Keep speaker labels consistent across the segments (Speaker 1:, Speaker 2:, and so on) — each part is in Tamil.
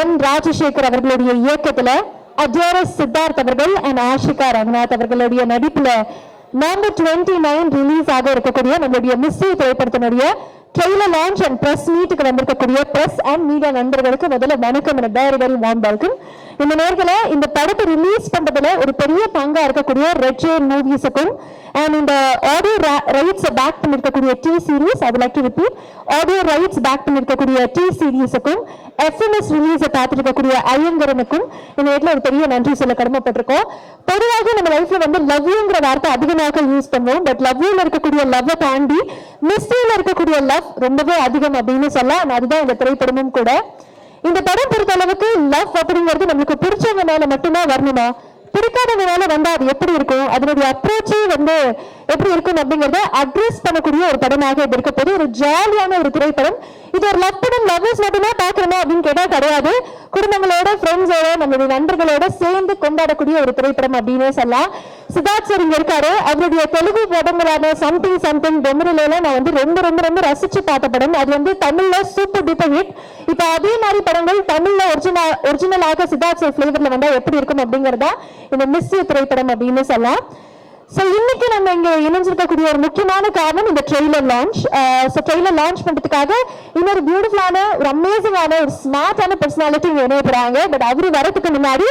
Speaker 1: என் ராஜசேகர் அவர்களுடைய இயக்கத்துல அஜேரஸ் சித்தார்த் அவர்கள் அண்ட் ஆஷிகா ரங்கநாத் அவர்களுடைய நடிப்புல நம்பர் 29 ரிலீஸ் ஆக இருக்கக்கூடிய நம்மளுடைய மிஸ்ஸி திரைப்படத்தினுடைய ட்ரெய்லர் லான்ச் அண்ட் பிரஸ் மீட்டுக்கு வந்திருக்கக்கூடிய பிரஸ் அண்ட் மீடியா நண்பர்களுக்கு முதல்ல வணக்கம், வெரி வெரி வார்ம் வெல்கம். இந்த நேரத்துல இந்த படத்தை ரிலீஸ் பண்றதுல ஒரு பெரிய பங்கா இருக்கக்கூடிய ரெட் ஜெயின் மூவிஸுக்கும் அண்ட் இந்த ஆடியோ ரைட்ஸ் பேக் பண்ணிருக்கக்கூடிய T series, I like to repeat, audio rights bag பண்ணிருக்கக்கூடிய டி சீரீஸுக்கும் எஃப்எம்எஸ் ரிலீஸை பார்த்துருக்கக்கூடிய ஐயங்கரனுக்கும் இந்த நேரத்தில் ஒரு பெரிய நன்றி சொல்ல கடமைப்பட்டிருக்கோம். பொதுவாக நம்ம லைஃப்ல வந்து லவ் யூங்கிற வார்த்தை அதிகமாக யூஸ் பண்ணுவோம். பட் லவ் யூல இருக்கக்கூடிய லவ்வை தாண்டி மிஸ்ஸில இருக்கக்கூடிய லவ் ரொம்பவே அதிகம் அப்படின்னு சொல்லலாம். அதுதான் இந்த திரைப்படமும் கூட. இந்த படம் பொறுத்த அளவுக்கு லவ் அப்படிங்கிறது நம்மளுக்கு பிடிச்சவங்க மேல மட்டும்தான் வரணுமா, பிடிக்காதவங்களால வந்தா அது எப்படி இருக்கும், அதனுடைய அப்ரோச்சே வந்து எப்படி இருக்கும் அப்படிங்கறத அட்ரஸ் பண்ணக்கூடிய ஒரு படமாக இது இருக்க போது. ஒரு ஜாலியான ஒரு திரைப்படம். இது ஒரு லவ் படம், லவ்வர்ஸ் மட்டுமே பாக்கணுமா அப்படின்னு கேட்டா கிடையாது. குடும்பங்களோட, ஃப்ரெண்ட்ஸோட, நம்மளுடைய நண்பர்களோட சேர்ந்து கொண்டாடக்கூடிய ஒரு திரைப்படம் அப்படின்னு சொல்லலாம். சித்தார்த் சார் இங்க இருக்காரு. அவருடைய தெலுங்கு படங்களான சம்திங் சம்திங் பொம்மரில நான் வந்து ரொம்ப ரொம்ப ரொம்ப ரசிச்சு பார்த்த படம். அது வந்து தமிழ்ல சூப்பர் டூப்பர் ஹிட். இப்ப அதே மாதிரி படங்கள் தமிழ்ல ஒரிஜினலாக சித்தார்த் சார் பிளேவர்ல வந்தா எப்படி இருக்கும் அப்படிங்கறதா இந்த மிஸ் திரைப்படம் அப்படின்னு சொல்லலாம். சோ இன்னைக்கு நம்ம இங்க இணைஞ்சிருக்கக்கூடிய ஒரு முக்கியமான காரணம் இந்த ட்ரெய்லர் லான்ச். ட்ரெய்லர் லான்ச் பண்றதுக்காக இன்னொரு பியூட்டிஃபுல்லான, ஒரு அமேசிங்கான, ஒரு ஸ்மார்ட்டான பர்சனாலிட்டி இங்க இணையப்படுறாங்க. பட் அவரு வரதுக்கு முன்னாடி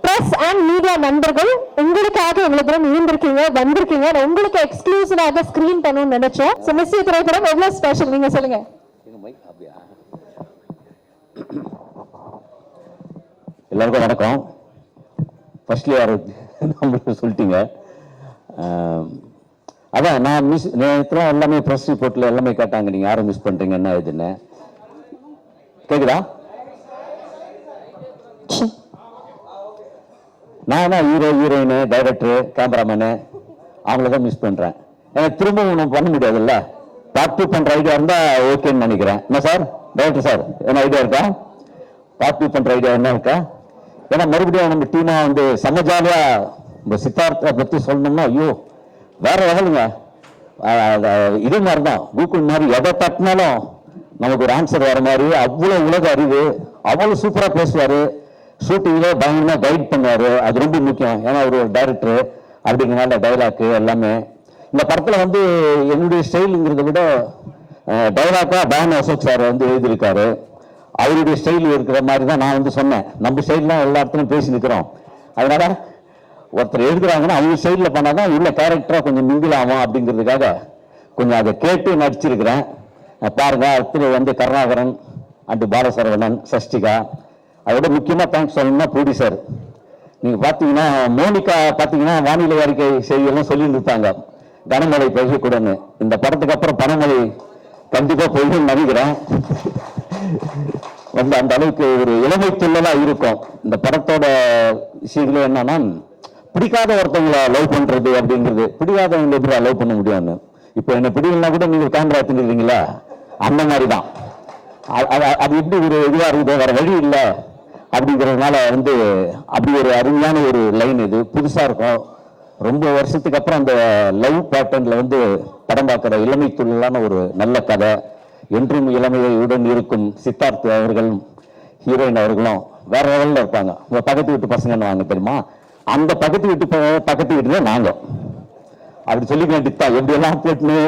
Speaker 1: பிரஸ் அண்ட் மீடியா நண்பர்கள் உங்களுக்காக எவ்வளவு தூரம் இருந்திருக்கீங்க, வந்திருக்கீங்க, உங்களுக்கு எக்ஸ்க்ளூசிவாக ஸ்கிரீன் பண்ணணும்னு நினைச்சோம். சோ மிஸ் திரைப்படம் எவ்வளவு ஸ்பெஷல் நீங்க சொல்லுங்க.
Speaker 2: எல்லாருக்கும் வணக்கம். ஃபர்ஸ்ட்லி யாரு சொல்லிட்டீங்க. அதான் நான் நேற்று எல்லாமே ப்ரெஸ் ரிப்போர்ட்ல எல்லாமே கேட்டாங்க, நீங்க யாரும் மிஸ் பண்றீங்க என்ன இதுன்னு. கேக்குதா? நான் ஹீரோ, ஹீரோயின், டைரக்டர், கேமராமேனு அவங்களதான் மிஸ் பண்றேன். எனக்கு திரும்ப ஒன்றும் பண்ண முடியாதுல்ல. பார்ட் 2 பண்ற ஐடியா இருந்தா ஓகேன்னு நினைக்கிறேன். என்ன சார் டைரக்டர் சார், என்ன ஐடியா இருக்கா? பார்ட் 2 பண்ற ஐடியா என்ன இருக்கா? ஏன்னா மறுபடியும் நம்ம டீமா வந்து சமஜாலியா இந்த சித்தார்த்தை பத்தி சொல்லணும்னா ஐயோ வேற லெவலுங்க. இதே மாதிரிதான் கூகுள் மாதிரி எதை தட்டினாலும் நமக்கு ஒரு ஆன்சர் வர மாதிரி அவ்வளவு உலக அறிவு, அவ்வளவு சூப்பரா பேசுவாரு. ஷூட்டிங்ல பயங்கரமா கைட் பண்ணுவாரு. அது ரொம்ப முக்கியம். ஏன்னா ஒரு டைரக்டர் அப்படிங்கிறனால டைலாக் எல்லாமே இந்த படத்துல வந்து என்னுடைய ஸ்டைலுங்கிறத விட டைலாக்கா பேன் அசோக் சார் வந்து எழுதியிருக்காரு. அவருடைய ஸ்டைல் இருக்கிற மாதிரி தான் நான் வந்து சொன்னேன். நம்ம ஸ்டைல்லாம் எல்லா இடத்துலையும் பேசி நிற்கிறோம். அதனால ஒருத்தர் எழுதுறாங்கன்னா அவங்க ஸ்டைலில் பண்ணாதான் உள்ள கேரக்டரா கொஞ்சம் மிங்கிள் ஆகும் அப்படிங்கிறதுக்காக கொஞ்சம் அதை கேட்டு நடிச்சிருக்கிறேன். பாருங்க, அடுத்து வந்து கருணாகரன் அண்டு பாலசரவணன், சஷ்டிகா, அதோட முக்கியமா தேங்க்ஸ் சொல்லணும்னா ப்ரொடியூசர். நீங்க பாத்தீங்கன்னா மோனிகா பாத்தீங்கன்னா வானிலை அறிக்கை செய்தியெல்லாம் சொல்லி இருப்பாங்க கனமழை பெய்யக்கூடாதுன்னு. இந்த படத்துக்கு அப்புறம் பனமழை கண்டிப்பா பெய்யும் நினைக்கிறேன். வந்து அந்த அளவுக்கு ஒரு இளமை துள்ளலா இருக்கும். இந்த படத்தோட விஷயங்களே என்னன்னா, பிடிக்காத ஒருத்தவங்களை லவ் பண்றது அப்படிங்கிறது, பிடிக்காதவங்களை எப்படி லவ் பண்ண முடியும்னு. இப்ப என்ன பிடிக்கலன்னா கூட நீங்க கேமரா எடுத்துக்கிறீங்களா, அந்த மாதிரிதான். அது எப்படி ஒரு இதுவா இருக்குது, வேற வழி இல்லை அப்படிங்கிறதுனால வந்து அப்படி ஒரு அருமையான ஒரு லைன். இது புதுசா இருக்கும். ரொம்ப வருஷத்துக்கு அப்புறம் அந்த லவ் பேட்டர்ன்ல வந்து படம் பார்க்கிற இளமை துள்ளலான ஒரு நல்ல கதை. என்றும் இளமையுடன் இருக்கும் சித்தார்த் அவர்களும் ஹீரோயின் அவர்களும் வேற லெவல்ல இருப்பாங்க. உங்க பக்கத்து வீட்டு பசங்கன்னு வாங்க தெரியுமா, அந்த பக்கத்து வீட்டுல நாங்க அப்படி சொல்லிக்க வேண்டியதுதான். எப்படி எல்லாம் போட்டுன்னு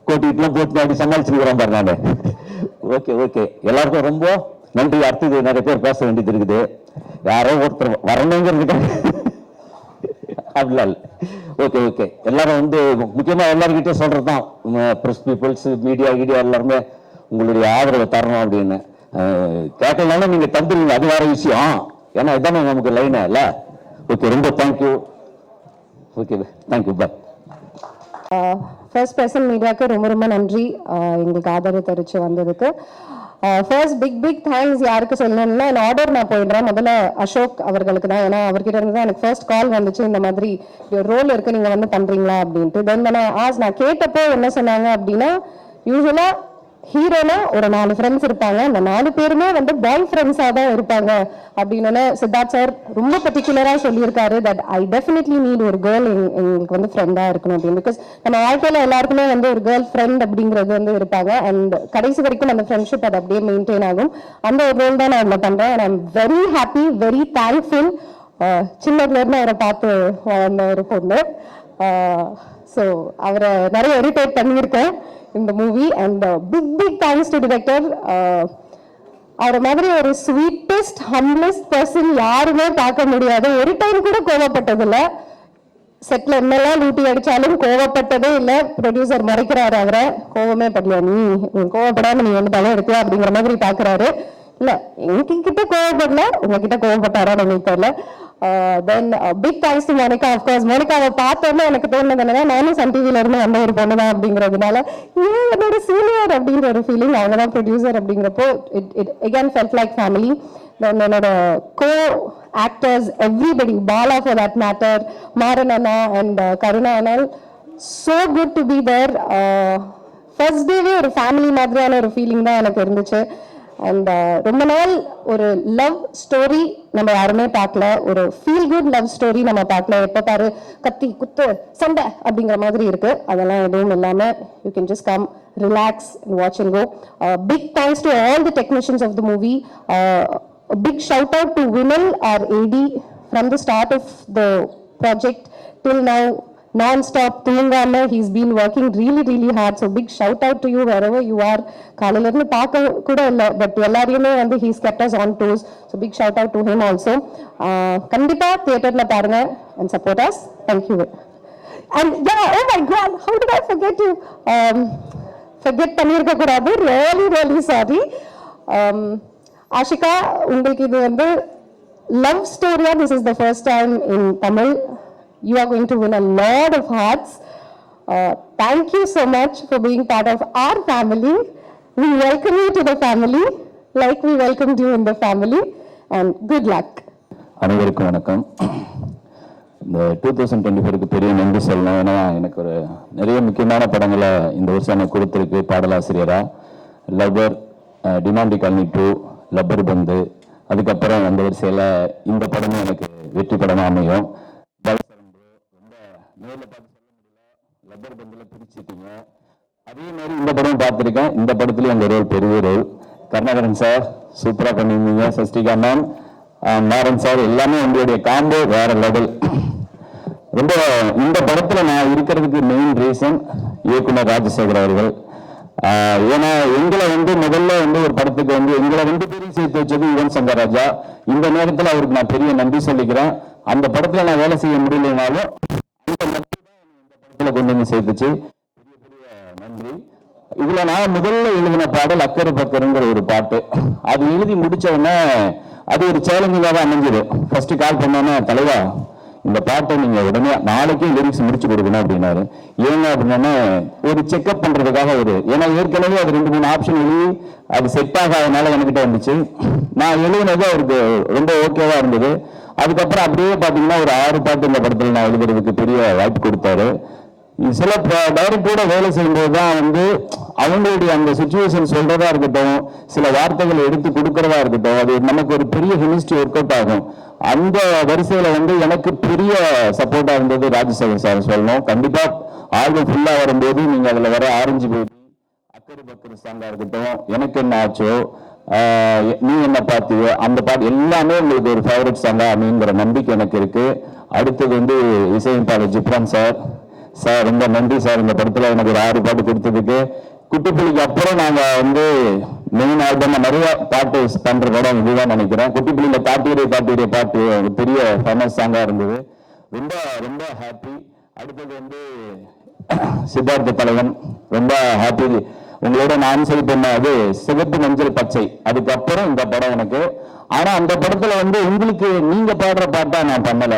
Speaker 2: கோட்டிட்டுலாம் போட்டு அப்படி சமாளிச்சுக்கிறோம் பாரு நானு. ஓகே ஓகே, எல்லாருக்கும் ரொம்ப நன்றி. அடுத்தது நிறைய பேர் பேச வேண்டியது இருக்குது. யாரோ ஒருத்தர் வரணுங்கிறதுக்காக அப்படிலாம் ஓகே ஓகே. எல்லாரும் வந்து முக்கியமா எல்லாருக்கிட்டே சொல்றதுதான், பிரஸ் பீப்புள்ஸ், மீடியா எல்லாருமே உங்களுடைய ஆதரவை தரணும் அப்படின்னு. கேட்கலனாலும் நீங்க தந்துருங்க, அது வேற விஷயம். ஏன்னா இதானே நமக்கு லைனா இல்ல. ஓகே, ரொம்ப தேங்க்யூ. ஓகே, தேங்க்யூ, பாய்.
Speaker 1: ஃபர்ஸ்ட் பர்சன் மீடியாவுக்கு ரொம்ப ரொம்ப நன்றி எங்களுக்கு ஆதரவு தெரிவித்து வந்ததுக்கு. ஃபர்ஸ்ட் பிக் தேங்க்ஸ் யாருக்கு சொல்லணும்னா, என் ஆர்டர் நான் போயிடுறேன். முதல்ல அசோக் அவர்களுக்கு தான். ஏன்னா அவர்கிட்ட இருந்து தான் எனக்கு ஃபர்ஸ்ட் கால் வந்துச்சு, இந்த மாதிரி ஒரு ரோல் இருக்கு, நீங்க வந்து பண்றீங்களா அப்படின்ட்டு. தென் நான் கேட்டப்போ என்ன சொன்னாங்க அப்படின்னா, யூஸ்வலா
Speaker 3: ஹீரோனா ஒரு 4 ஃப்ரெண்ட்ஸ் இருப்பாங்க, அந்த 4 பேருமே வந்து பாய் ஃப்ரெண்ட்ஸாக தான் இருப்பாங்க அப்படின்னு சித்தார்த் சார் ரொம்ப பர்டிகுலராக சொல்லியிருக்காரு. தட் ஐ டெஃபினெட்லி நீட் ஒரு கேர்ள் எங்களுக்கு வந்து ஃப்ரெண்டாக இருக்கணும் அப்படின்னு. பிகாஸ் நம்ம வாழ்க்கையில் எல்லாருக்குமே வந்து ஒரு கேர்ள் ஃப்ரெண்ட் அப்படிங்கிறது வந்து இருப்பாங்க. அண்ட் கடைசி வரைக்கும் அந்த ஃப்ரெண்ட்ஷிப் அது அப்படியே மெயின்டைன் ஆகும். அந்த ஒரு ரோல் தான் நான் அதில் பண்ணுறேன். And I am very happy, very thankful. சின்னதுலேருந்து அவரை பார்த்து வளர்ந்த ஒரு பொண்ணு. ஸோ அவரை நிறைய இரிட்டேட் பண்ணியிருக்கேன் இந்த movie. And big thanks to director. அவரை மாதிரி ஒரு ஸ்வீட்டஸ்ட் ஹம்லஸ்ட் பர்சன் யாருமே பார்க்க முடியாது. ஒரு டைம் கூட கோவப்பட்டதில்லை. செட்ல என்னெல்லாம் லூட்டி அடிச்சாலும் கோவப்பட்டதே இல்லை. ப்ரொடியூசர் மறைக்கிறாரு அவரை, கோவமே படல, நீ கோவப்படாம நீ வந்து படம் எடுத்தியா அப்படிங்கிற மாதிரி பாக்குறாரு. இல்ல எங்ககிட்ட கோவப்படல, உங்ககிட்ட கோவப்பட்டாரா எனக்கு தெரியல. Then big thanks to Monica. Of course மோனிகாவை பார்த்தோன்னா எனக்கு தோணுது என்னன்னா, நானும் சன் டிவில இருந்து வந்த ஒரு பொண்ணு தான் அப்படிங்கிறதுனால ஏன் என்னோட சீனியர் அப்படிங்கிற ஒரு ஃபீலிங். அவங்க தான் ப்ரொடியூசர் அப்படிங்கிறப்போ it again felt like family. Then என்னோட co actors everybody, Bala for that matter, Maran அண்ணா அண்ட் கருணா அண்ணா, so good to be there. First டேவே ஒரு ஃபேமிலி மாதிரியான ஒரு ஃபீலிங் தான் எனக்கு இருந்துச்சு. அண்ட் ரொம்ப நாள் ஒரு லவ் ஸ்டோரி நம்ம யாருமே பார்க்கல, ஒரு ஃபீல் குட் லவ் ஸ்டோரி நம்ம பார்க்கல. எப்போ பாரு கத்தி குத்து சண்டை அப்படிங்கிற மாதிரி இருக்கு. அதெல்லாம் எதுவும் இல்லாம you can just come relax and watch and go. Big thanks to all the technicians of the movie. Big shout out to Vimal, our AD, from the start of the project till now, non-stop தூங்காம he's been working really hard. So big shout out to you wherever you are. காலையில இருந்து பார்க்க கூட இல்லை, பட் எல்லாரையுமே வந்து he's kept us on toes. So big shout out to him also. கண்டிப்பா தியேட்டர்ல பாருங்க and support us. Thank you. And yeah, oh my God, how did I forget you? Forget பண்ணிருக்க கூடாது, really sorry. ஆஷிகா, உங்களுக்கு இது வந்து லவ் ஸ்டோரியா? This is the first time in Tamil. You are going to win a lot of hearts. Thank you so much for being part of our family. We welcome you to the family like we welcome you in the family and good luck.
Speaker 2: அனைவருக்கும் வணக்கம். இந்த 2024க்கு பெரிய நன்றி சொல்லணும். ஏன்னா எனக்கு ஒரு நிறைய முக்கியமான படங்களை இந்த வருஷம் எனக்கு கொடுத்துருக்கு பாடலாசிரியரா. லவர், டிமாண்டி காலனி 2, லப்பர் பந்து, அதுக்கப்புறம் அந்த வரிசையில் இந்த படமும் எனக்கு வெற்றி படமாக அமையும். ரொம்ப நேரில் பார்த்து சொல்ல முடியல, லப்பர் பந்தில் பிடிச்சிட்டீங்க. அதே மாதிரி இந்த படம் பார்த்துருக்கேன். இந்த படத்துலேயும் அந்த ரோல் பெரிய ரோல். கருணாகரன் சார் சூப்பராக பண்ணியிருந்தீங்க. சஷ்டிகா மேம், மாறன் சார், எல்லாமே உங்களுடைய காம்போ வேற லெவல். ரொம்ப இந்த படத்தில் நான் இருக்கிறதுக்கு மெயின் ரீசன் இயக்குனர் ராஜசேகர் அவர்கள். ஏன்னா எங்களை வந்து முதல்ல வந்து ஒரு படத்துக்கு வந்து எங்களை 2 பேரையும் சேர்த்து வச்சது யுவன் சங்கர் ராஜா. இந்த நேரத்தில் அவருக்கு நான் பெரிய நன்றி சொல்லிக்கிறேன். அந்த படத்துல நான் வேலை செய்ய முடியலனாலும் இந்த படத்துல கொண்டு வந்து சேர்த்துச்சு, பெரிய நன்றி. இதுல நான் முதல்ல எழுதின பாடல் அக்கறை பக்கருங்கிற ஒரு பாட்டு. அது எழுதி முடிச்ச உடனே அது ஒரு சேலஞ்சிங்காக தான் அமைஞ்சது. ஃபர்ஸ்ட் கால் பண்ணோன்னா, தலைவா இந்த பாட்டை நீங்க உடனே நாளைக்கே லிரிக்ஸ் முடிச்சு கொடுக்கணும் அப்படின்னாரு. ஏங்க அப்படின்னா ஒரு செக்அப் பண்றதுக்காக ஏன்னா ஏற்கனவே அது 2-3 ஆப்ஷன் எழுதி அது செட் ஆகாதனால என்கிட்ட வந்துச்சு. நான் எழுதினது அவருக்கு ரொம்ப ஓகேவா இருந்தது. அதுக்கப்புறம் அப்படியே பாத்தீங்கன்னா ஒரு 6 பாட்டு இந்த படத்துல நான் எழுதுறதுக்கு பெரிய வாய்ப்பு கொடுத்தாரு. சில டைரக்டரோட வேலை செய்யும்போது தான் வந்து அவங்களுடைய அந்த சுச்சுவேஷன் சொல்றதா இருக்கட்டும், சில வார்த்தைகளை எடுத்து கொடுக்கறதா இருக்கட்டும், அது நமக்கு ஒரு பெரிய கெமிஸ்ட்ரி ஒர்க் அவுட் ஆகும். அந்த வரிசையில வந்து எனக்கு பெரிய சப்போர்ட்டா இருந்தது ராஜசேகர் சார் சொல்லணும். கண்டிப்பா ஆல்பம் ஃபுல்லா வரும்போது நீங்க அதுல வர ஆரஞ்சு பேபி, அக்கறை பக்கரு சாங்கா இருக்கட்டும், எனக்கு என்ன ஆச்சோ, நீ என்ன பார்த்தியோ, அந்த பாட்டு எல்லாமே உங்களுக்கு ஒரு ஃபேவரட் சாங்கா அப்படிங்கிற நம்பிக்கை எனக்கு இருக்கு. அடுத்தது வந்து இசையமைப்பாளர் ஜிப்ரான் சார். சார் ரொம்ப நன்றி சார், இந்த படத்துல எனக்கு ஒரு 6 பாட்டு கொடுத்ததுக்கு. குட்டிப்புலிக்கு அப்புறம் நாங்க வந்து மெயின் ஆல்பம் நிறைய பாட்டு பண்ற படம் இதுதான் நினைக்கிறேன். குட்டிப்புலியில காட்டீரே பாட்டு ஒரு பெரிய ஃபேமஸ் சாங்கா இருந்தது. ரொம்ப ரொம்ப ஹாப்பி. அடுத்தது வந்து சித்தார்த்த தலைவன், ரொம்ப ஹாப்பி. உங்களோட நான் சொல்லி பண்ணது சிவப்பு மஞ்சள் பச்சை, அதுக்கப்புறம் இந்த படம் எனக்கு. ஆனா அந்த படத்துல வந்து உங்களுக்கு நீங்க பாடுற பாட்டா நான் பண்ணல.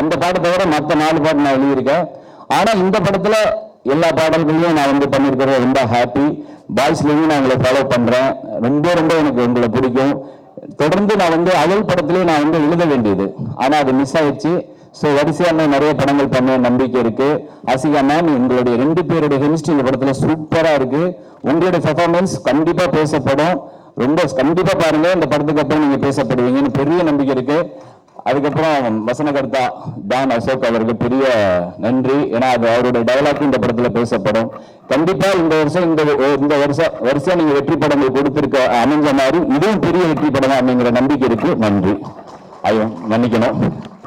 Speaker 2: அந்த பாட்டை தவிர மற்ற 4 பாட்டு நான் எழுதியிருக்கேன். ஆனா இந்த படத்துல எல்லா பாடல்களையும் நான் வந்து பண்ணிருக்கிறது ரொம்ப ஹாப்பி. பாய்ஸ்லயும் நான் உங்களை ஃபாலோ பண்றேன். ரொம்ப ரொம்ப எனக்கு உங்களை பிடிக்கும். தொடர்ந்து நான் வந்து அவள் படத்திலேயே நான் வந்து எழுத வேண்டியது, ஆனா அது மிஸ் ஆயிடுச்சு. ஸோ வரிசையான நிறைய படங்கள் பண்ண நம்பிக்கை இருக்கு. ஆசிகா மேம், உங்களுடைய 2 பேருடைய கெமிஸ்ட்ரி இந்த படத்துல சூப்பரா இருக்கு. உங்களுடைய பெர்ஃபார்மன்ஸ் கண்டிப்பா பேசப்படும். ரொம்ப கண்டிப்பா பாருங்க, இந்த படத்துக்கு அப்புறம் நீங்க பேசப்படுவீங்கன்னு பெரிய நம்பிக்கை இருக்கு. அதுக்கப்புறம் வசனகர்த்தா டான் அசோக் அவருக்கு பெரிய நன்றி. ஏன்னா அது அவருடைய டயலாக் இந்த படத்துல பேசப்படும். கண்டிப்பா இந்த வருஷம் நீங்க வெற்றி படங்கள் கொடுத்திருக்க அமைஞ்ச மாதிரி இதுவும் பெரிய வெற்றி படம் அப்படிங்கிற நம்பிக்கை இருக்கு. நன்றி. ஐயோ மன்னிக்கணும்,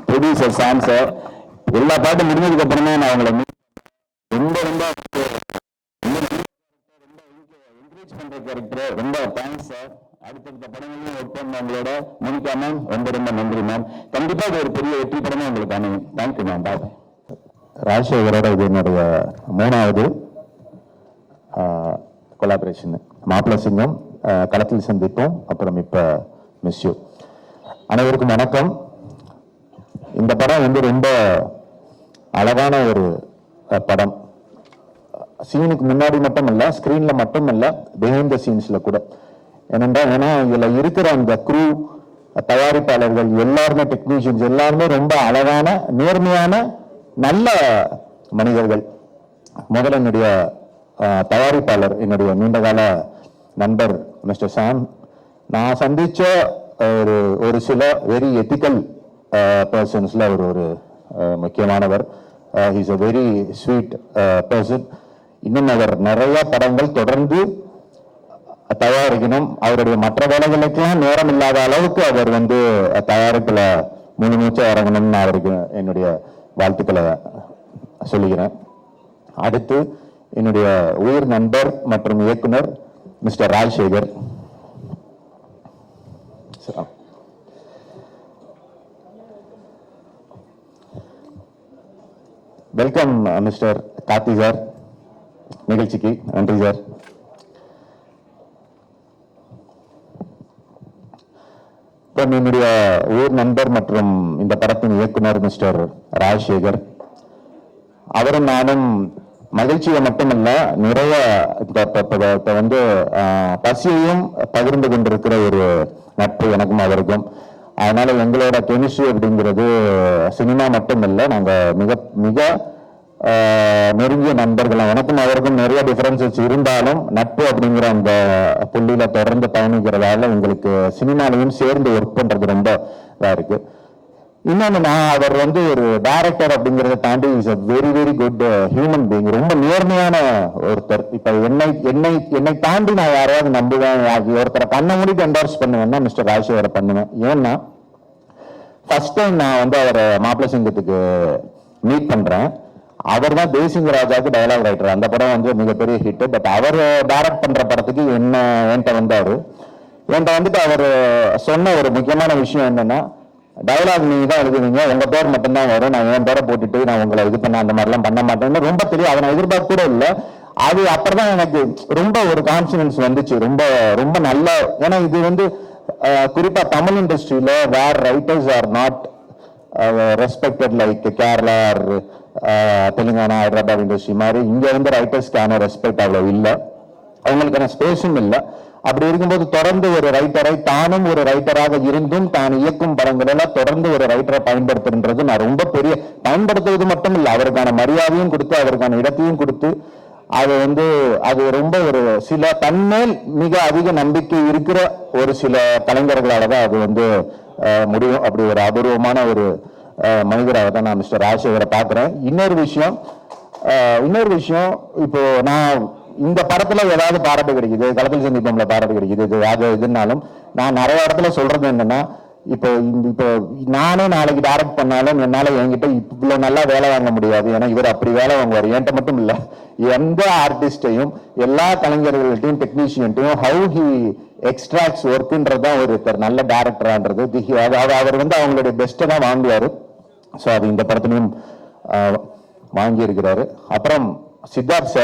Speaker 2: ப்ரொடியூசர் சாம் சார், எல்லா பாட்டும் முடிஞ்சதுக்கு அப்புறமே நான் அவங்களை ரொம்ப ரொம்ப என்கரேஜ் பண்ற கேரக்டர். ரொம்ப தேங்க்ஸ் சார். அடுத்தடுத்த படங்களையும் ஒர்க் பண்ண உங்களோட மோனிகா மேம் ரொம்ப ரொம்ப நன்றி மேம். கண்டிப்பா இது ஒரு பெரிய வெற்றி படமா உங்களுக்கு அமையும். Thank you ma'am. பாய்.
Speaker 4: ராஜசேகரோட இது என்னுடைய 3வது கொலாபரேஷன். மாப்பிள சிங்கம், களத்தில் சந்திப்போம், அப்புறம் இப்ப மிஸ் யூ. அனைவருக்கும் வணக்கம். இந்த படம் வந்து ரொம்ப அழகான ஒரு படம். சீனுக்கு முன்னாடி மட்டும் இல்ல, ஸ்கிரீன்ல மட்டும் இல்ல, பிஹைண்ட் த சீன்ஸ்ல கூட. ஏன்னா இதுல இருக்கிற அந்த குரூ, தயாரிப்பாளர்கள் எல்லாருமே, டெக்னீஷியன்ஸ் எல்லாருமே ரொம்ப அழகான, நேர்மையான, நல்ல மனிதர்கள். முதல்ல என்னுடைய தயாரிப்பாளர், என்னுடைய நீண்டகால நண்பர் மிஸ்டர் சாம். நான் சந்திச்ச ஒரு சில வெரி எத்திக்கல் பர்சன்ஸ்ல அவர் ஒரு முக்கியமானவர். He's a very sweet person. இன்னும் அவர் நிறைய படங்கள் தொடர்ந்து தயாரிக்கணும். அவருடைய மற்ற வேலைகளுக்கெல்லாம் நேரம் இல்லாத அளவுக்கு அவர் வந்து தயாரிப்புல முழு மூச்சா இறங்கணும்னு அவருக்கு என்னுடைய வாழ்த்துக்களை சொல்லுகிறேன். அடுத்து என்னுடைய உயிர் நண்பர் மற்றும் இயக்குனர் mister Rajasekar. Welcome mister Karthi sir நிகழ்ச்சிக்கு. நன்றி சார். என்னுடைய ஊர் நண்பர் மற்றும் இந்த படத்தின் இயக்குனர் மிஸ்டர் ராஜசேகர். அவரும் நானும் மகிழ்ச்சியை மட்டுமல்ல, நிறைய வந்து பசியையும் பகிர்ந்து கொண்டிருக்கிற ஒரு நட்பு எனக்கும் அவருக்கும். அதனால எங்களோட கெமிஸ்ட்ரி அப்படிங்கிறது சினிமா மட்டும் இல்லை, நாங்க மிக மிக நெருங்கிய நண்பர்கள். எனக்கும் அவருக்கும் நிறைய டிஃபரன்சஸ் இருந்தாலும் நட்பு அப்படிங்கிற அந்த புள்ளியில தொடர்ந்து பயணிக்கிறதால எங்களுக்கு சினிமாலையும் சேர்ந்து ஒர்க் பண்றது ரொம்ப இதா இருக்கு. இன்னொன்னு, நான் அவர் வந்து ஒரு டைரக்டர் அப்படிங்கிறத தாண்டி is a very very good human being. ரொம்ப நேர்மையான ஒருத்தர். இப்ப என்னை தாண்டி நான் யாரையாவது நம்புவேன், ஒருத்தரை கண்ணை மூடிட்டு என்டோர்ஸ் பண்ணுவேன்னா மிஸ்டர் ராஜசேகரை பண்ணுவேன். ஏன்னா ஃபர்ஸ்ட் டைம் நான் வந்து அவரை மாப்பிள சிங்கத்துக்கு மீட் பண்றேன். அவர் தான் தேசிங்க ராஜாவுக்கு டயலாக் ரைட்டர். அந்த படம் வந்து மிகப்பெரிய ஹிட். பட் அவர் டைரக்ட் பண்ற படத்துக்கு என்கிட்ட வந்தாரு. என்கிட்ட வந்துட்டு அவர் சொன்ன ஒரு முக்கியமான விஷயம் என்னன்னா, டயலாக் நீங்க தான் எழுதுவீங்க, உங்க பேர் மட்டும்தான் வரும், நான் என் பேரை போட்டுட்டு நான் உங்களை இது பண்ண அந்த மாதிரிலாம் பண்ண மாட்டேன்னு ரொம்ப தெரியும். அதை நான் எதிர்பார்க்க கூட இல்லை. அது அப்புறம்தான் எனக்கு ரொம்ப ஒரு கான்ஃபிடன்ஸ் வந்துச்சு. ரொம்ப ரொம்ப நல்ல, ஏன்னா இது வந்து குறிப்பா தமிழ் இண்டஸ்ட்ரியில where writers are not respected like Kerala or Telangana, Hyderabad industry மாதிரி இங்க வந்து ரைட்டர்ஸ்க்கான ரெஸ்பெக்ட் அவ்வளவு இல்லை, அவங்களுக்கான ஸ்பேஸும் இல்லை. அப்படி இருக்கும்போது தொடர்ந்து ஒரு ரைட்டரை, தானும் ஒரு ரைட்டராக இருந்தும் தான் இயக்கும் படங்கள் எல்லாம் தொடர்ந்து ஒரு ரைட்டரை பயன்படுத்துன்றது நான் ரொம்ப பெரிய, பயன்படுத்துவது மட்டும் இல்லை, அவருக்கான மரியாதையும் கொடுத்து அவருக்கான இடத்தையும் கொடுத்து, அது வந்து அது ரொம்ப ஒரு சில தன்மேல் மிக அதிக நம்பிக்கை இருக்கிற ஒரு சில கலைஞர்களால தான் அது வந்து முடியும். அப்படி ஒரு அபூர்வமான ஒரு மனிதராக தான் நான் மிஸ்டர் ராஜசேகரை பார்க்கிறேன். இன்னொரு விஷயம், இப்போ நான் இந்த படத்துல ஏதாவது பாராட்டு கிடைக்குது, களத்தில் சந்திப்போம்ல பாராட்டு கிடைக்குது, இதுனாலும் நான் நிறைய இடத்துல சொல்றது என்னன்னா, இப்போ நானே நாளைக்கு டைரக்ட் பண்ணாலும் என்னால என்கிட்ட இவ்வளவு நல்லா வேலை வாங்க முடியாது. ஏன்னா இவர் அப்படி வேலை வாங்குவார். என்கிட்ட மட்டும் இல்ல, எந்த ஆர்டிஸ்டையும் எல்லா கலைஞர்கள்ட்டையும் டெக்னீஷியன்ட்டையும் ஹவு ஹி எக்ஸ்ட்ராக்ட்ஸ் ஒர்க்குன்றதுதான் ஒருத்தர் நல்ல டைரக்டரான்றது. அவர் வந்து அவங்களுடைய பெஸ்ட்டை தான் வாங்குவாரு. ஸோ அது இந்த படத்திலையும் வாங்கி இருக்கிறாரு. அப்புறம் சித்தார்த்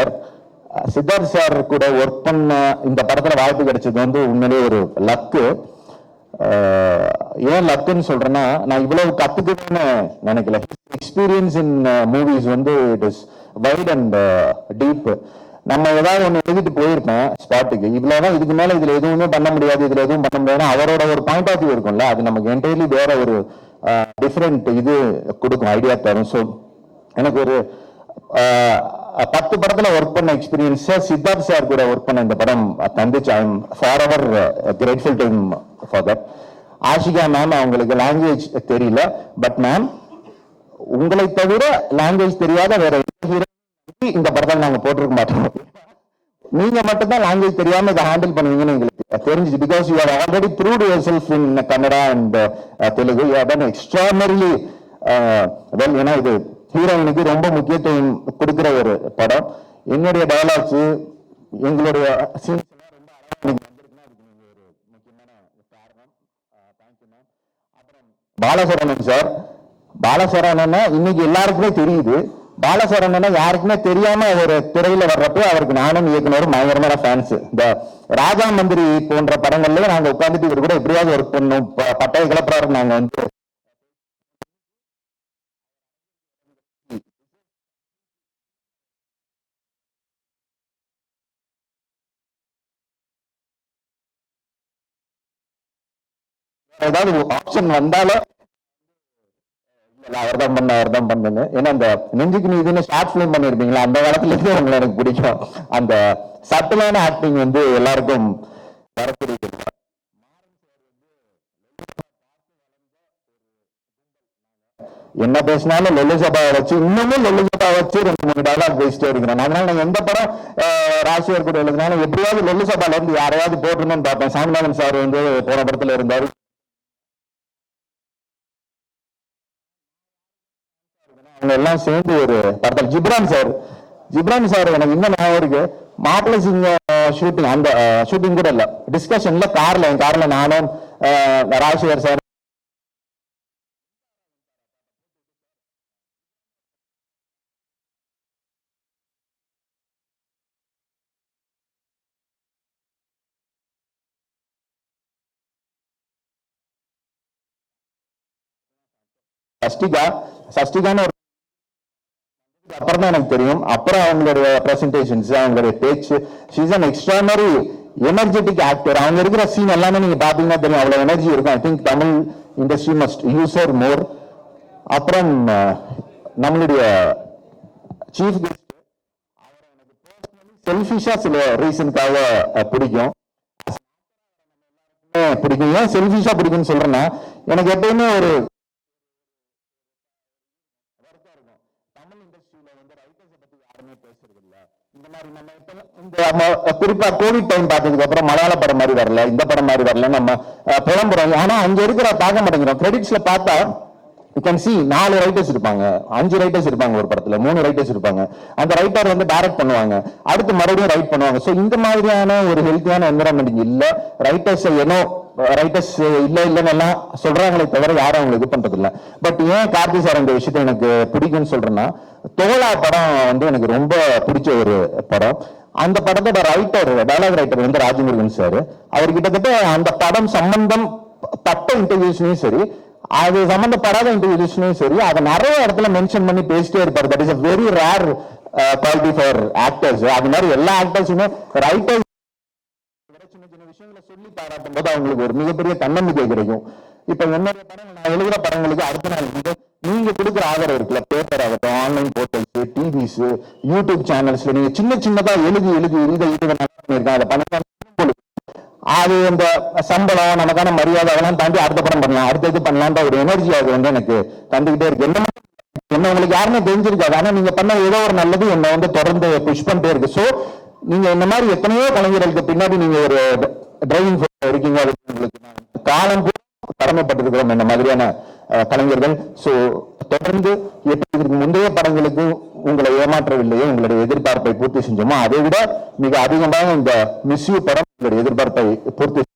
Speaker 4: சார் கூட ஒர்க் பண்ண இந்த படத்துல வாய்ப்பு கிடைச்சது வந்து உண்மையிலேயே ஒரு லக்கு. ஏன் லக்குன்னு சொல்றேன்னா, நான் இவ்வளவு கத்துக்கணும்னு நினைக்கல. எக்ஸ்பீரியன்ஸ் இன் மூவிஸ் வந்து it is white and deep. நம்ம ஏதாவது ஒன்று எழுதிட்டு போயிருப்பேன் ஸ்பாட்டுக்கு, இவ்வளவுதான், இதுக்கு மேல இதுல எதுவுமே பண்ண முடியாது, இதுல எதுவும் பண்ண முடியாதுன்னா அவரோட ஒரு பாயிண்ட் ஆஃப் வியூ இருக்கும்ல, அது நமக்கு என்டையர்லி வேற ஒரு டிஃப்ரெண்ட் இது கொடுக்கும், ஐடியா தரும். ஸோ எனக்கு ஒரு 10 படத்துல ஒர்க் பண்ண எக்ஸ்பீரியன்ஸ் சித்தார்த் சார் கூட ஒர்க் பண்ண இந்த படம் தந்துச்சு. I am forever grateful to him for that. Ashika ma'am, அவங்களுக்கு லாங்குவேஜ் தெரியல, பட் மேம் உங்களை தவிர லாங்குவேஜ் தெரியாத வேற ஹீரோ இந்த படத்தில் நாங்க போட்டிருக்க மாட்டோம். நீங்க மட்டும் தான் லாங்குவேஜ் தெரியாம இதை ஹேண்டில் பண்ணுவீங்கன்னு எங்களுக்கு தெரிஞ்சுச்சு. Because you are already proved yourself in Kannada and Telugu. You have done extraordinarily well. ஏன்னா இது ஹீரோயினுக்கு ரொம்ப முக்கியத்துவம் கொடுக்கிற ஒரு படம். என்னுடைய டயலாக்ஸ், எங்களுடைய சீன்ஸ் எல்லாம் ரொம்ப அழகாக வந்திருக்குன்னா அதுக்கு நீங்க ஒரு முக்கியமான காரணம். Thank you ma'am. அப்புறம் பாலசரவணன் சார். பாலசரவணன்னா இன்னைக்கு எல்லாருக்குமே தெரியுது. பாலசரவணனை யாருக்குமே தெரியாம ஒரு துறையில வர்றப்போ அவருக்கு நானும் இயக்குனரும் பயங்கரமான ஃபேன்ஸ். இந்த ராஜா மந்திரி போன்ற படங்கள்லயே நாங்க உட்காந்துட்டு இவர் கூட எப்படியாவது ஒர்க் பண்ணணும், பட்டய கிளப்புறாரு. நாங்க வந்து ஏதாவது ஆப்ஷன் வந்தாலும் அவர் தான் பண்ணுங்க. ஏன்னா அந்த நெஞ்சுக்கு நீதினு ஷார்ட் பிலிம் பண்ணிருப்பீங்களா, அந்த காலத்துல இருந்து உங்களை எனக்கு பிடிக்கும். அந்த சட்டிலான ஆக்டிங் வந்து எல்லாருக்கும் வரக்கூடிய. என்ன பேசினாலும் லொல்லு சபாவை வச்சு, இன்னமும் லொல்லு சபாவை வச்சு 2-3 டைலாக் பேசிட்டே இருக்கிறேன். அதனால நான் எந்த படம் ராசியர் கூட எழுதினாலும் எப்படியாவது லொல்லு சபால இருந்து யாரையாவது போட்டுருன்னு பார்ப்பேன். சாமிநாதன் சார் வந்து போன படத்துல இருந்தாரு. அவங்க எல்லாம் சேர்ந்து ஒரு படத்தில் ஜிப்ரான் சார் எனக்கு இன்னும் ஞாபகம் இருக்கு. மாப்பிள்ளை சிங்க ஷூட்டிங், அந்த ஷூட்டிங் கூட இல்ல, டிஸ்கஷன்ல என் கார்ல நானும் ராஜசேகர் சார் சஷ்டிகான்னு ஒரு அப்புறம் தான் எனக்கு தெரியும். அப்புறம் அவங்களுடைய பிரசன்டேஷன்ஸ், அவங்களுடைய பேச்சு, she's an extraordinary energetic actor. அவங்க இருக்கிற சீன் எல்லாமே நீங்க பாத்தீங்கன்னா தெரியும், அவ்வளவு எனர்ஜி இருக்கும். I think Tamil industry must use her more. அப்புறம் நம்மளுடைய சீஃப் கெஸ்ட், செல்ஃபிஷா சில ரீசனுக்காக பிடிக்கும். ஏன் செல்ஃபிஷா பிடிக்கும்னு சொல்றேன்னா, எனக்கு எப்பயுமே ஒரு குறிப்பா கோவிட் டைம் பார்த்ததுக்கு அப்புறம் மலையாள படம் மாதிரி வரல, இந்த படம் மாதிரி வரல, நம்ம புலம்புறோம். ஆனா அங்க இருக்கிற பார்க்க மாட்டேங்கிறோம். கிரெடிட்ஸ்ல பார்த்தா யூ கேன் சி 4 ரைட்டர்ஸ் இருப்பாங்க, 5 ரைட்டர்ஸ் இருப்பாங்க, ஒரு படத்துல 3 ரைட்டர்ஸ் இருப்பாங்க. அந்த ரைட்டர் வந்து டைரக்ட் பண்ணுவாங்க, அடுத்து மறுபடியும் ரைட் பண்ணுவாங்க. ஸோ இந்த மாதிரியான ஒரு ஹெல்த்தியான என்விரான்மெண்ட் இல்ல. ரைட்டர்ஸ் ரைட்டர்ஸ் இல்லைன்னு எல்லாம் சொல்றாங்களே தவிர யாரும் அவங்க இது பண்றது இல்ல. பட் ஏன் கார்த்தி சார் இந்த விஷயத்த எனக்கு பிடிக்கும்னு சொல்றேன்னா, தோழா படம் வந்து எனக்கு ரொம்ப பிடிச்ச ஒரு படம். அந்த படத்தோட டயலாக் ரைட்டர் வந்து ராஜமுருகன் சார். அவர் கிட்டத்தட்ட அந்த படம் சம்பந்தம் பட்ட இன்டர்வியூஸ்லயும் சரி, அது சம்பந்தப்படாத இன்டர்வியூஸ்லயும் சரி, அதை நிறைய இடத்துல மென்ஷன் பண்ணி பேசிட்டே இருப்பாரு. That is a very rare quality for actors. அது மாதிரி எல்லா ஆக்டர்ஸுமே ரைட்டர்ஸ் சின்ன சின்ன விஷயங்களை சொல்லி பாராட்டும் போது அவங்களுக்கு ஒரு மிகப்பெரிய தன்னம்பிக்கை கிடைக்கும். இப்ப என்னுடைய படங்கள், நான் எழுதுற படங்களுக்கு அடுத்த நாள் வந்து நீங்க கொடுக்குற ஆதரவு இருக்குல்ல, பேப்பர் ஆகட்டும், ஆன்லைன் போர்ட்டல்ஸ், டிவிஸ், யூடியூப் சேனல்ஸ்ல நீங்க சின்ன சின்னதா எழுதி இதை நல்லா பண்ணியிருக்கேன், அதை பண்ண அது அந்த சம்பளம், நமக்கான மரியாதை அதெல்லாம் தாண்டி அடுத்த படம் பண்ணலாம், அடுத்த இது பண்ணலான்ற ஒரு எனர்ஜி அது வந்து எனக்கு தந்துகிட்டே இருக்கு. என்ன உங்களுக்கு யாருமே தெரிஞ்சிருக்காது, ஆனா நீங்க பண்ண ஏதோ ஒரு நல்லது என்ன வந்து தொடர்ந்து புஷ் பண்ணிட்டே இருக்கு. சோ நீங்க இந்த மாதிரி எத்தனையோ கலைஞர்களுக்கு பின்னாடி நீங்க ஒரு டிரைவிங் இருக்கீங்க. அது உங்களுக்கு காலம் கடமைப்பட்டிருக்கிறோம் என்ன மாதிரியான கலைஞர்கள். சோ தொடர்ந்து எப்படி முந்தைய படங்களுக்கு உங்களை ஏமாற்றவில்லையோ, உங்களுடைய எதிர்பார்ப்பை பூர்த்தி செஞ்சோமோ, அதை விட மிக அதிகமாக இந்த மிஸ் யூ படம் உங்களுடைய எதிர்பார்ப்பை பூர்த்தி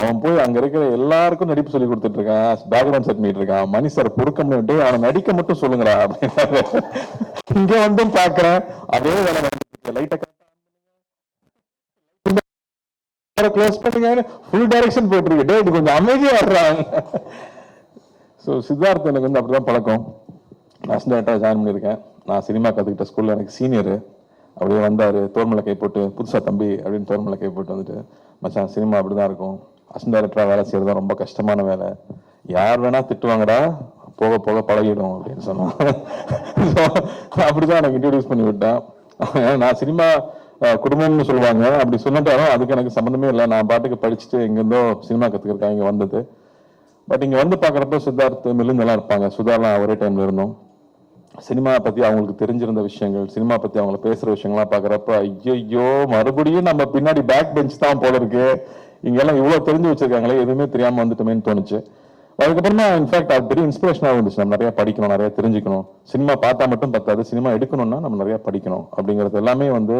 Speaker 5: அவன் போய் அங்க இருக்கிற எல்லாருக்கும் நடிப்பு சொல்லி கொடுத்துட்டு இருக்கான், பேக்ரவுண்ட் செட் பண்ணிட்டு இருக்கான். மணி சார் பொறுக்க முடியும், அவனை நடிக்க மட்டும் சொல்லுங்கடா அப்படின்னு. இங்க வந்து பாக்குறேன் அதே வேலை லைட்டை க்ளோஸ் பண்ணுங்க, ஃபுல் டைரக்ஷன் போயிட்டு இருக்கு. இது கொஞ்சம் அமைதியா வர்றாங்க. ஸோ சித்தார்த் எனக்கு வந்து அப்படிதான் பழக்கம். நான் அசிஸ்டன்ட்டாக ஜாயின் பண்ணியிருக்கேன். நான் சினிமா கற்றுக்கிட்ட ஸ்கூலில் எனக்கு சீனியரு. அப்படியே வந்தார், தோர்மலை கை போட்டு, புதுசாக தம்பி அப்படின்னு தோர்மலை கை போட்டு வந்துட்டு, மச்சான் சினிமா அப்படி தான் இருக்கும், அசிஸ்டன்ட் டைரக்டராக வேலை செய்கிறது தான் ரொம்ப கஷ்டமான வேலை, யார் வேணா திட்டுவாங்கடா, போக போக பழகிடும் அப்படின்னு சொன்னான். அப்படிதான் எனக்கு இன்ட்ரடியூஸ் பண்ணி விட்டான். நான் சினிமா குடும்பம்னு சொல்லுவாங்க, அப்படி சொன்னதாலும் அதுக்கு எனக்கு சம்மந்தமே இல்லை. நான் பாட்டுக்கு படிச்சுட்டு எங்கேருந்தோ சினிமா கற்றுக்கிறக்காக இங்கே வந்தது. பட் இங்கே வந்து பார்க்குறப்ப சித்தார்த் மில்லுங்கெல்லாம் இருப்பாங்க, சுதாரெலாம் ஒரே டைமில் இருந்தோம். சினிமா பற்றி அவங்களுக்கு தெரிஞ்சிருந்த விஷயங்கள், சினிமா பற்றி அவங்களை பேசுகிற விஷயங்கள்லாம் பார்க்குறப்ப ஐயோ மறுபடியும் நம்ம பின்னாடி பேக் பெஞ்ச் தான் போல இருக்கு, இங்கெல்லாம் இவ்வளோ தெரிஞ்சு வச்சிருக்காங்களே, எதுவுமே தெரியாமல் வந்துட்டோமேன்னு தோணுச்சு. அதுக்கப்புறமா இன்ஃபேக்ட் அது பெரிய இன்ஸ்பிரேஷனாக இருந்துச்சு. நம்ம நிறைய படிக்கணும், நிறைய தெரிஞ்சுக்கணும். சினிமா பார்த்தா மட்டும் பத்தாது, சினிமா எடுக்கணும்னா நம்ம நிறைய படிக்கணும் அப்படிங்கிறது எல்லாமே வந்து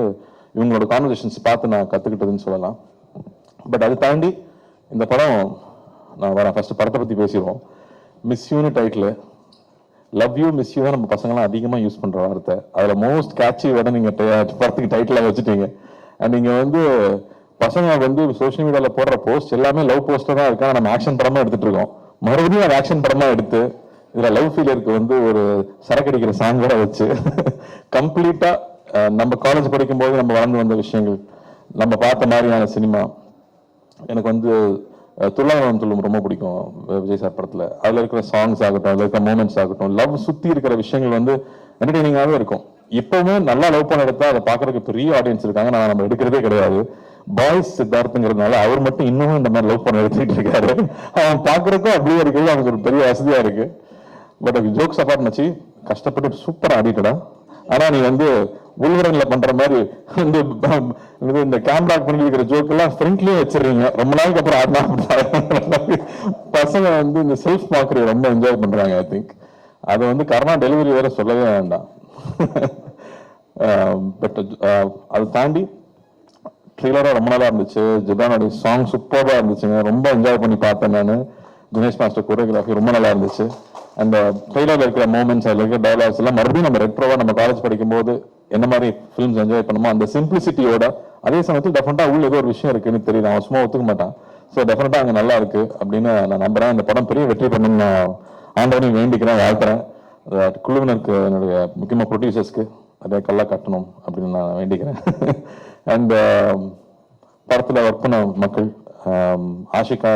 Speaker 5: இவங்களோட கான்வர்சேஷன்ஸ் பார்த்து நான் கற்றுக்கிட்டதுன்னு சொல்லலாம். பட் அது தாண்டி இந்த படம் நான் வரேன். ஃபர்ஸ்ட் படத்தை பற்றி பேசிடுவோம். மிஸ் யூன்னு title, love you miss you தான் நம்ம பசங்களாம் அதிகமாக யூஸ் பண்ணுற வார்த்தை. அதில் மோஸ்ட் கேட்சி வேட நீங்கள் படத்துக்கு டைட்டிலாக வச்சுட்டீங்க. அண்ட் நீங்கள் வந்து பசங்க வந்து சோஷியல் மீடியாவில் போடுற போஸ்ட் எல்லாமே லவ் போஸ்ட்டாக தான் இருக்கா. நம்ம ஆக்ஷன் படமாக எடுத்துட்டு இருக்கோம். மறுபடியும் அது ஆக்ஷன் படமாக எடுத்து இதில் லவ் ஃபீலருக்கு வந்து ஒரு சரக்கடிக்கிற சாங் கூட வச்சு கம்ப்ளீட்டாக நம்ம காலேஜ் படிக்கும்போது நம்ம வளர்ந்து வந்த விஷயங்கள், நம்ம பார்த்த மாதிரியான சினிமா. எனக்கு வந்து துள்ளாவனம் துள்ளும் ரொம்ப பிடிக்கும் விஜய் சார் படத்தில். அதில் இருக்கிற சாங்ஸ் ஆகட்டும், அதில் இருக்கிற மூமெண்ட்ஸ் ஆகட்டும், லவ் சுற்றி இருக்கிற விஷயங்கள் வந்து என்டர்டெய்னிங்காகவே இருக்கும். இப்போவுமே நல்லா லவ் பண்ண எடுத்தா அதை பார்க்கறதுக்கு பெரிய ஆடியன்ஸ் இருக்காங்க. நான் நம்ம எடுக்கிறதே கிடையாது. பாய்ஸ் சித்தார்த்துங்கிறதுனால அவர் மட்டும் இன்னமும் இந்த மாதிரி லவ் பண்ண எடுத்துக்கிட்டு இருக்காரு. அவன் பார்க்கறதுக்கும் அப்படியே இருக்கிறது அவனுக்கு ஒரு பெரிய வசதியாக இருக்கு. பட் ஜோக்ஸ் அப்பார்ட் மச்சி, கஷ்டப்பட்டு சூப்பர் ஆடிட்டடா. ஆனா நீ வந்து உள்வரன்ல பண்ற மாதிரி வந்து இந்த கேமரா பண்ணி இருக்கிற ஜோக் எல்லாம் ஃப்ரண்ட்லயே வச்சிருக்கீங்க. ரொம்ப நாளைக்கு அப்புறம் ஆடினா பசங்க வந்து இந்த செல்ஃப் மார்க்கரை ரொம்ப என்ஜாய் பண்றாங்க. ஐ திங்க் அது வந்து கரோனா டெலிவரி வேற சொல்லவே வேண்டாம். பட் அதை தாண்டி ட்ரெய்லரா ரொம்ப நல்லா இருந்துச்சு. ஜிதானோட சாங் சூப்பரா இருந்துச்சுங்க, ரொம்ப என்ஜாய் பண்ணி பார்த்தேன் நான். தினேஷ் மாஸ்டர் கோரியோகிராஃபி ரொம்ப நல்லா இருந்துச்சு. அந்த ட்ரெய்லர்ல இருக்கிற மூமெண்ட்ஸ், அதில் இருக்கிற டயலாக்ஸ் எல்லாம் மறுபடியும் நம்ம ரெட்ரோவா நம்ம காலேஜ் படிக்கும்போது என்ன மாதிரி ஃபிலிம்ஸ் என்ஜாய் பண்ணுமோ அந்த சிம்பிளிசிட்டியோட, அதே சமயத்தில் டெஃபினட்டா உள்ள ஏதோ ஒரு விஷயம் இருக்குன்னு தெரியல, அவன் சும்மா ஒத்துக்க மாட்டான். ஸோ டெஃபினட்டா அங்கே நல்லா இருக்கு அப்படின்னு நான் நம்புறேன். இந்த படம் பெரிய வெற்றி பண்ணணும்னு நான் ஆண்டவனையும் வேண்டிக்கிறேன், வாழ்த்துறேன். குழுவினருக்கு, என்னுடைய முக்கியமாக ப்ரொடியூசர்ஸ்க்கு அதே கல்லா கட்டணும் அப்படின்னு நான் வேண்டிக்கிறேன். அண்ட் படத்தில் ஒர்க் பண்ண மக்கள், ஆஷிகா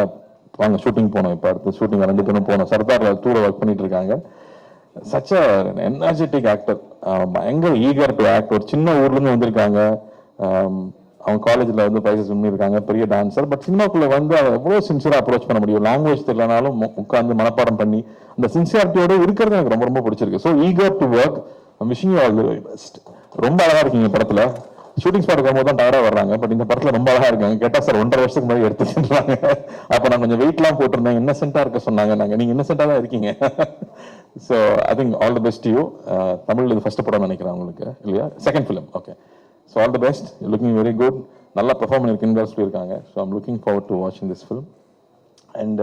Speaker 5: வாங்க ஷூட்டிங் போனோம். இப்போ அடுத்து ஷூட்டிங் 2 பேரும் போனோம். சர்தார் டூரை ஒர்க் பண்ணிட்டு இருக்காங்க. சச் அ எனர்ஜெட்டிக் ஆக்டர், பயங்கர ஈகர் டு ஆக்ட். ஒரு சின்ன ஊர்ல இருந்து வந்திருக்காங்க. அவங்க காலேஜ்ல வந்து ப்ரைசஸ் பண்ணியிருக்காங்க, பெரிய டான்சர். பட் சினிமாக்குள்ள வந்து அதை எவ்வளோ சின்சியரா அப்ரோச் பண்ண முடியும், லாங்குவேஜ் தெரியலனாலும் உட்காந்து மனப்பாடம் பண்ணி அந்த சின்சியாரிட்டியோட இருக்கிறது எனக்கு ரொம்ப ரொம்ப பிடிச்சிருக்கு. So eager to work. Wishing you all the very best. ரொம்ப அழகா இருக்கீங்க படத்துல. ஷூட்டிங் ஸ்பாட் வரும்போது தான் டயர்டா வர்றாங்க, பட் இந்த படத்துல ரொம்ப அழகா இருக்காங்க. கேட்டா சார் 1.5 வருஷத்துக்கு முன்னாடி எடுத்துட்டாங்க. அப்ப நான் கொஞ்சம் வெயிட்லாம் போட்டிருந்தேன், இன்னசென்ட்டா இருக்க சொன்னாங்க. நீங்க இன்னசென்ட்டா தான் இருக்கீங்க. So I think all the best you. Tamil இது ஃபர்ஸ்ட் படம் நினைக்கிறேன் உங்களுக்கு, இல்லையா? Second film. Okay. So all the best. Looking very good. நல்லா பெர்ஃபார்ம் பண்ணிருக்கீங்க சொல்லியிருக்காங்க. So I'm looking forward to வாட்சிங் திஸ் ஃபிலிம். அண்ட்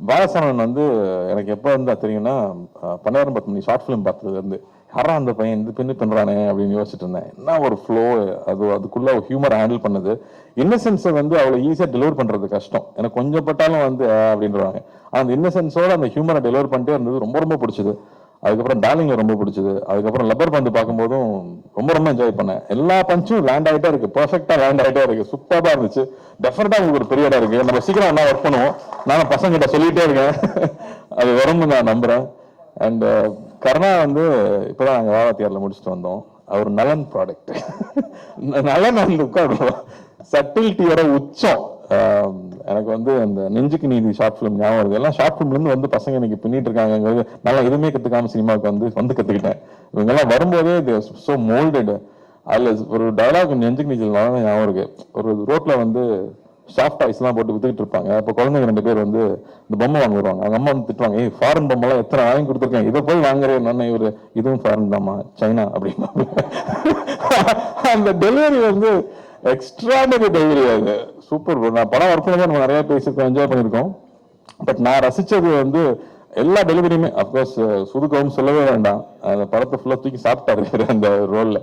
Speaker 5: பாலசரவணன் வந்து எனக்கு எப்போ இருந்தா தெரியும்னா, 12 ஷார்ட் ஃபிலிம் பார்த்ததுல இருந்து யாரா அந்த பையன் இந்த பின்னு பண்றானே அப்படின்னு யோசிச்சுட்டு இருந்தேன். என்ன ஒரு ஃப்ளோ, அதுக்குள்ள ஒரு ஹியூமர் ஹேண்டில் பண்ணது. இன்னசென்ஸை வந்து அவ்வளோ ஈஸியாக டெலிவர் பண்றது கஷ்டம். எனக்கு கொஞ்சம் பட்டாலும் வந்து அப்படின்றாங்க. அந்த இன்னசென்ஸோட அந்த ஹியூமரை டெலிவர் பண்ணிட்டே இருந்தது, ரொம்ப ரொம்ப பிடிச்சது. அதுக்கப்புறம் டார்லிங்ல ரொம்ப பிடிச்சது. அதுக்கப்புறம் லப்பர் பந்து பார்க்கும்போதும் ரொம்ப ரொம்ப என்ஜாய் பண்ணேன். எல்லா பஞ்சும் லேண்ட் ஆகிட்டே இருக்கு, பர்ஃபெக்டா லேண்ட் ஆகிட்டே இருக்கு, சூப்பரா இருந்துச்சு. டெஃபினட்டா உங்களுக்கு ஒரு பெரிய இடம் இருக்கு. நம்ம சீக்கிரம் என்ன ஒர்க் பண்ணுவோம், நானும் பசங்க கிட்ட சொல்லிட்டே இருக்கேன், அது வரும்னு நான் நம்புறேன். அண்ட் கருணா வந்து இப்பதான் நாங்கள் வாவாத்தியாரில் முடிச்சுட்டு வந்தோம். அவர் நலன் ப்ராடக்ட். நலன் அந்த உட்காடுவோம், சட்டில்ட்டியோட உச்சம். எனக்கு வந்து அந்த நெஞ்சுக்கு நீதி ஷார்ட் ஃபிலிம் ஞாபகம் வருது. எல்லாம் ஷார்ட் ஃபிலிம்லேருந்து வந்து பசங்க இன்னைக்கு பின்னிட்டு இருக்காங்க. நல்லா எதுவுமே கற்றுக்காம சினிமாவுக்கு வந்து கற்றுக்கிட்டேன். இவங்கெல்லாம் வரும்போதே ஸோ மோல்டட். அதில் ஒரு டயலாக் நெஞ்சுக்கு நீச்சல் ஞாபகம் இருக்கு. ஒரு ரோட்டில் வந்து சாஃப்ட் டாய்ஸ்லாம் போட்டு வித்துக்கிட்டு இருப்பாங்க. அப்போ குழந்தைங்க 2 பேர் வந்து இந்த பொம்மை வாங்க வருவாங்க. அவங்க அம்மா வந்து திட்டுவாங்க, ஏய் ஃபாரின் பொம்மைலாம் எத்தனை வாங்கி கொடுத்துருக்கேன், இதை போய் வாங்குறேன் நான். இவர் இதுவும் ஃபாரின் தாம்மா, சைனா அப்படின்னா. அந்த டெலிவரி வந்து எக்ஸ்ட்ராடனரி டெலிவரி. அது சூப்பர் ப்ரோ. நான் படம் ஒர்க் பண்ணும்போது நம்ம நிறைய பேசியிருக்கோம், என்ஜாய் பண்ணியிருக்கோம். பட் நான் ரசிச்சது வந்து எல்லா டெலிவரியுமே அப்கோர்ஸ் சுதுகவும் சொல்லவே வேண்டாம். அந்த படத்தை ஃபுல்லாக தூக்கி சாப்பிட்டாரு அந்த ரோலில்.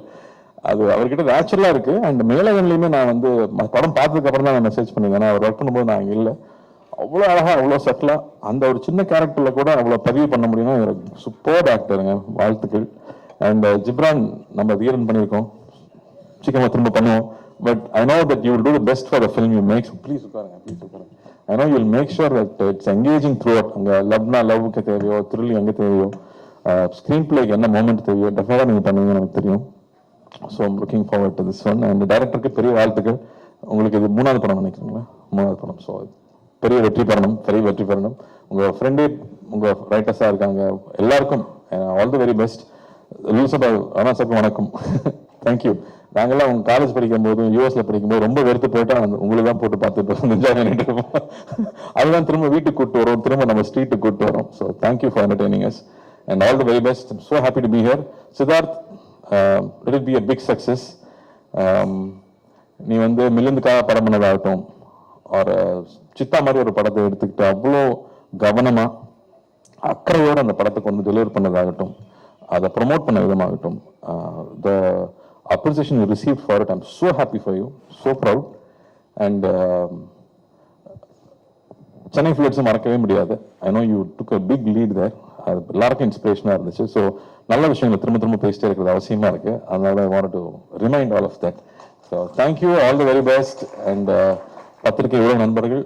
Speaker 5: அது அவர்கிட்ட நேச்சுரலாக இருக்கு. அண்ட் மேலகன்லையுமே நான் வந்து படம் பார்த்ததுக்கு அப்புறம் தான் நான் மெசேஜ் பண்ணியிருந்தேன். நான் அவர் ஒர்க் பண்ணும்போது நான் இங்கே இல்லை. அவ்வளோ அழகா, அவ்வளோ சட்டிலா அந்த ஒரு சின்ன கேரக்டர்ல கூட அவ்வளோ பதிவு பண்ண முடியும்னா சூப்பர் ஆக்டருங்க. வாழ்த்துக்கள். அண்ட் ஜிப்ரான் நம்ம வீரன் பண்ணியிருக்கோம், சீக்கிரமா திரும்ப பண்ணுவோம். But I know that you will do the best for the film you make. Please உட்காருங்க, ப்ளீஸ் உட்காருங்க. I know you will make sure that it's engaging throughout. அங்கே லவ்னா லவ்வுக்கு தேவையோ, த்ரில் எங்கே தேவையோ, ஸ்க்ரீன் பிளேக்கு என்ன மூமெண்ட் தேவையோ டெஃபினட்டாக நீங்கள் பண்ணுவீங்கன்னு எனக்கு தெரியும். So I'm looking forward to this one. And டைரக்டருக்கு பெரிய வாழ்த்துக்கள். உங்களுக்கு இது 3வது படம் நினைக்கிறீங்களா? 3வது படம். ஸோ பெரிய வெற்றி பெறணும், பெரிய வெற்றி பெறணும். உங்கள் ஃப்ரெண்டே உங்கள் ரைட்டர்ஸாக இருக்காங்க, எல்லாருக்கும் ஆல் தி வெரி பெஸ்ட். லூசபா அனாசாக்கும் வணக்கம். தேங்க்யூ. நாங்கள்லாம் உங்கள் காலேஜ் படிக்கும்போது, யூஎஸ்ல படிக்கும்போது ரொம்ப வெறுத்து போயிட்டா உங்களுக்கு தான் போட்டு பார்த்துட்டு என்ஜாய் பண்ணிட்டு இருப்போம். அதுதான் திரும்ப வீட்டுக்கு கூப்பிட்டு வரும், திரும்ப நம்ம ஸ்ட்ரீட்டுக்கு கூப்பிட்டு வரோம். So thank you for entertaining us and all the very best. I'm so happy to be here. Siddharth, let it be a big success. நீ வந்து மில்லுந்துக்காக படம் பண்ணதாகட்டும், ஒரு சித்தா மாதிரி ஒரு படத்தை எடுத்துக்கிட்டு அவ்வளோ கவனமா அக்கறையோடு அந்த படத்தை கொண்டு டெலிவர் பண்ணதாகட்டும், அதை ப்ரொமோட் பண்ண விதமாகட்டும், the appreciation you receive for it, I'm so happy for you, so proud. And Chennai ஃபிளட்ஸும் மறக்கவே முடியாது. I know you took a big lead there. அது எல்லாருக்கும் இன்ஸ்பிரேஷனாக இருந்துச்சு. ஸோ நல்ல விஷயங்களை திரும்ப திரும்ப பேசிட்டே இருக்கிறது அவசியமா இருக்கு. அதனால I want to remind all of that. So thank you, all the very best. And பத்திரிகை உறவு நண்பர்கள்,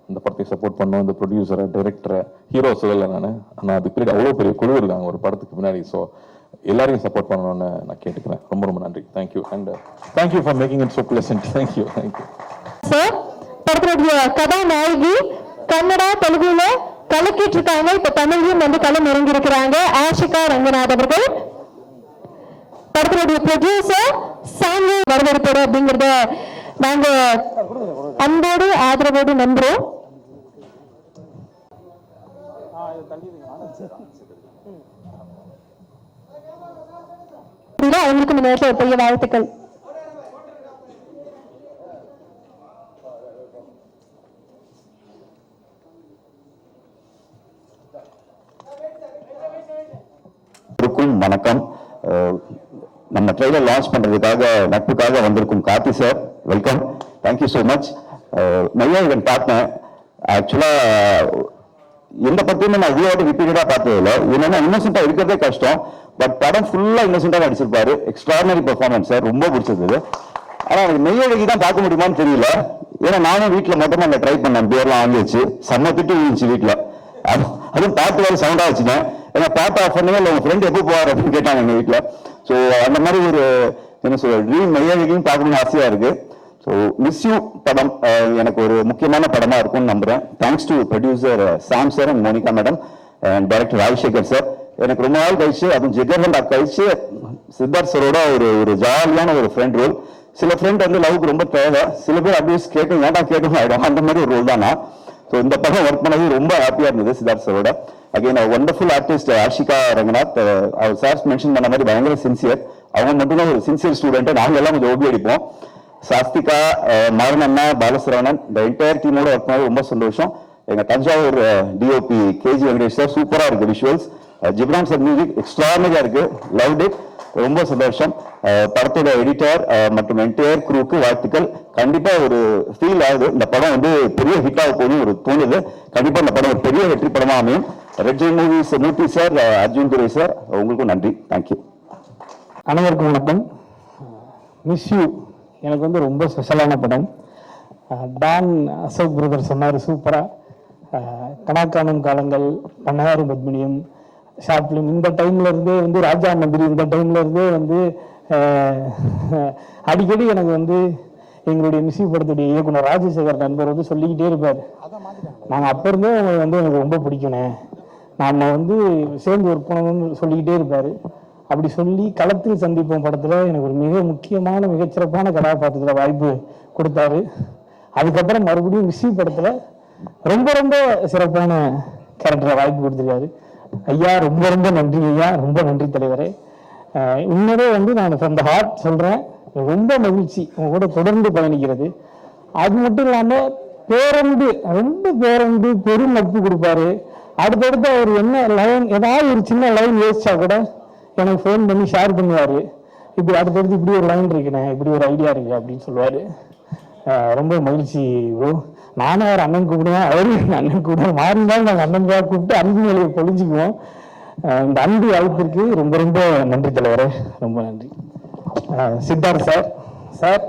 Speaker 5: இந்த படத்தை சப்போர்ட் பண்ணோம், இந்த ப்ரொடியூசரை, டைரக்டரை, ஹீரோ சொல்லலை நான், ஆனால் அதுக்கு பின்னாடி அவ்வளோ பெரிய குழு இருக்காங்க ஒரு படத்துக்கு பின்னாடி. ஸோ எல்லாரையும் சப்போர்ட் பண்ணணும்னு நான் கேட்டுக்கிறேன். ரொம்ப ரொம்ப நன்றி. Thank you. And thank you for making it so pleasant. Thank you. Thank you
Speaker 1: sir. படத்தினுடைய கதாநாயகி கன்னடா, தெலுங்குல கலக்கிட்டு இருக்காங்க. இப்ப தமிழையும் வந்து களம் இறங்கி இருக்கிறாங்க. ஆஷிகா ரங்கநாத் அவர்கள். படத்தினுடைய ப்ரொடியூசர் சாங்கு வரவேற்போடு அப்படிங்கறத நாங்க அன்போடு ஆதரவோடு நம்புறோம். அவங்களுக்கு இந்த நேரத்தில் பெரிய வாழ்த்துக்கள்.
Speaker 4: வணக்கம். நம்ம ட்ரெய்லர் லான்ச் பண்றதுக்காக நட்புக்காக வந்திருக்கும் Karthi sir, welcome. Thank you so much. நிறைய இவன் பார்த்தேன். ஆக்சுவலா எந்த படத்தையுமே நான் இவ்வளோ ரிப்பீட்டடா பார்த்தது இல்லை. என்னன்னா இன்னசென்டா இருக்கிறதே கஷ்டம். பட் படம் ஃபுல்லா இன்னசென்டா நடிச்சிருப்பாரு. எக்ஸ்ட்ராடனரி பெர்ஃபார்மன்ஸ் சார், ரொம்ப பிடிச்சது. ஆனா எனக்கு மெய்யழகி தான் பார்க்க முடியுமான்னு தெரியல. ஏன்னா நானும் வீட்டில் மட்டும் அந்த ட்ரை பண்ணேன், பேர்லாம் வாங்கி வச்சு செம்ம திட்டு இருந்துச்சு வீட்டில். அதுவும் பார்த்து வேறு சவுண்டா வச்சுட்டேன். ஏன்னா பாட்டு ஆஃப் பண்ணுங்க, இல்லை உங்க ஃப்ரெண்ட் எப்போ போவார் அப்படின்னு கேட்டாங்க எங்க வீட்டில். ஸோ அந்த மாதிரி ஒரு என்ன சொல்ற ட்ரீம் மெய்யழகியும் பார்க்கணும்னு ஆசையா இருக்கு. ஸோ மிஸ் யூ படம் எனக்கு ஒரு முக்கியமான படமா இருக்கும்னு நம்புறேன். Thanks to producer Sam sir and Monica madam and director Rajasekar sir. எனக்கு ரொம்ப நாள் கழிச்சு, அதுவும் ஜிகர்ஹண்டா கழிச்சு சித்தார்த் சரோட ஒரு ஜாலியான ஒரு ஃப்ரெண்ட் ரோல். சில ஃப்ரெண்ட் வந்து லவ்க்கு ரொம்ப தேவை, சில பேர் அட்வைஸ் கேட்கும், வேண்டாம் கேட்கும் ஆயிடும். அந்த மாதிரி ஒரு ரோல் தான் நான். ஸோ இந்த படம் ஒர்க் பண்ணது ரொம்ப ஹாப்பியா இருந்தது சித்தார்த் சரோட. Again wonderful artist Ashika Ranganath. அவர் சார் மென்ஷன் பண்ண மாதிரி பயங்கர சின்சியர். அவங்க மட்டும்தான் ஒரு சின்சியர் ஸ்டூடெண்ட். நாங்கள் எல்லாம் கொஞ்சம் ஓபி அடிப்போம். சாஸ்திகா, மாரணண்ணா, பாலசரவணன், இந்த என்டையர் டீமோட ஒர்க் பண்ணது ரொம்ப சந்தோஷம். எங்க Thanjavur DOP KG Venkatesh sir, சூப்பரா இருக்கு விஷுவல்ஸ். ஜிப்ரான் சார் மியூசிக் எக்ஸ்ட்ரானரியா இருக்கு, லவ்ட் இட், ரொம்ப சந்தோஷம். படத்தோட எடிட்டர் மற்றும் என்டையர் குரூக்கு வாழ்த்துக்கள். கண்டிப்பா ஒரு ஃபீல் ஆகுது, இந்த படம் வந்து பெரிய ஹிட் ஆக போகுது ஒரு தோணுது. கண்டிப்பா இந்த படம் ஒரு பெரிய வெற்றி படமா அமையும். ரெட் ஜெயின் மூவிஸ் மூர்த்தி சார், அர்ஜுன் துரை சார், உங்களுக்கும் நன்றி. தேங்க்யூ.
Speaker 6: அனைவருக்கும் வணக்கம். மிஸ் யூ எனக்கு வந்து ரொம்ப ஸ்பெஷலான படம். டான் அசோக் பிரதர் சொன்னார் சூப்பராக. கணக்கானும் காலங்கள், பண்ணாரும் பத்மினியம், ஷார்ட் ஃபிலிம், இந்த டைம்ல இருந்தே வந்து ராஜா மந்திரி, இந்த டைம்ல இருந்தே வந்து அடிக்கடி எனக்கு வந்து எங்களுடைய மிஸ் யூ படத்துடைய இயக்குனர் ராஜசேகர் நண்பர் வந்து சொல்லிக்கிட்டே இருப்பார், நாங்கள் அப்போ இருந்தே வந்து எனக்கு ரொம்ப பிடிக்கணும், நாம் வந்து சேர்ந்து ஒர்க் பண்ணணும்னு சொல்லிக்கிட்டே இருப்பார். அப்படி சொல்லி களத்தில் சந்திப்போம் படத்தில் எனக்கு ஒரு மிக முக்கியமான மிகச்சிறப்பான கதாபாத்திரத்தில் வாய்ப்பு கொடுத்தாரு. அதுக்கப்புறம் மறுபடியும் மிஸ் யூ படத்தில் ரொம்ப ரொம்ப சிறப்பான கேரக்டரை வாய்ப்பு கொடுத்துருக்காரு. ஐயா ரொம்ப ரொம்ப நன்றி ஐயா, ரொம்ப நன்றி தலைவரே. உண்மையே வந்து நான் ஃப்ரம் த ஹார்ட் சொல்கிறேன், ரொம்ப மகிழ்ச்சி உங்க கூட தொடர்ந்து பயணிக்கிறது. அது மட்டும் இல்லாமல் பேரன்பு, ரொம்ப பேரன்பு, பெரும் நட்பு கொடுப்பாரு. அடுத்தடுத்து அவர் என்ன லைன், ஏதாவது ஒரு சின்ன லைன் யோசிச்சா கூட எனக்கு ஃபோன் பண்ணி ஷேர் பண்ணுவார். இப்படி அடுத்தடுத்து இப்படி ஒரு லைன் இருக்குண்ணே, இப்படி ஒரு ஐடியா இருக்கு அப்படின்னு சொல்லுவார். ரொம்ப மகிழ்ச்சி ப்ரோ. நானும் அவர் அண்ணன் கூப்பிடுவேன், அவரும் எங்கள் அண்ணன் கூப்பிடுவோம். மாறினாலும் நாங்கள் அண்ணன் தான் கூப்பிட்டு அன்பு நிலையை பொழிஞ்சுக்குவோம். இந்த அன்பு வாய்ப்பிற்கு ரொம்ப ரொம்ப நன்றி தலைவரே, ரொம்ப நன்றி. சித்தார்த் சார், சார்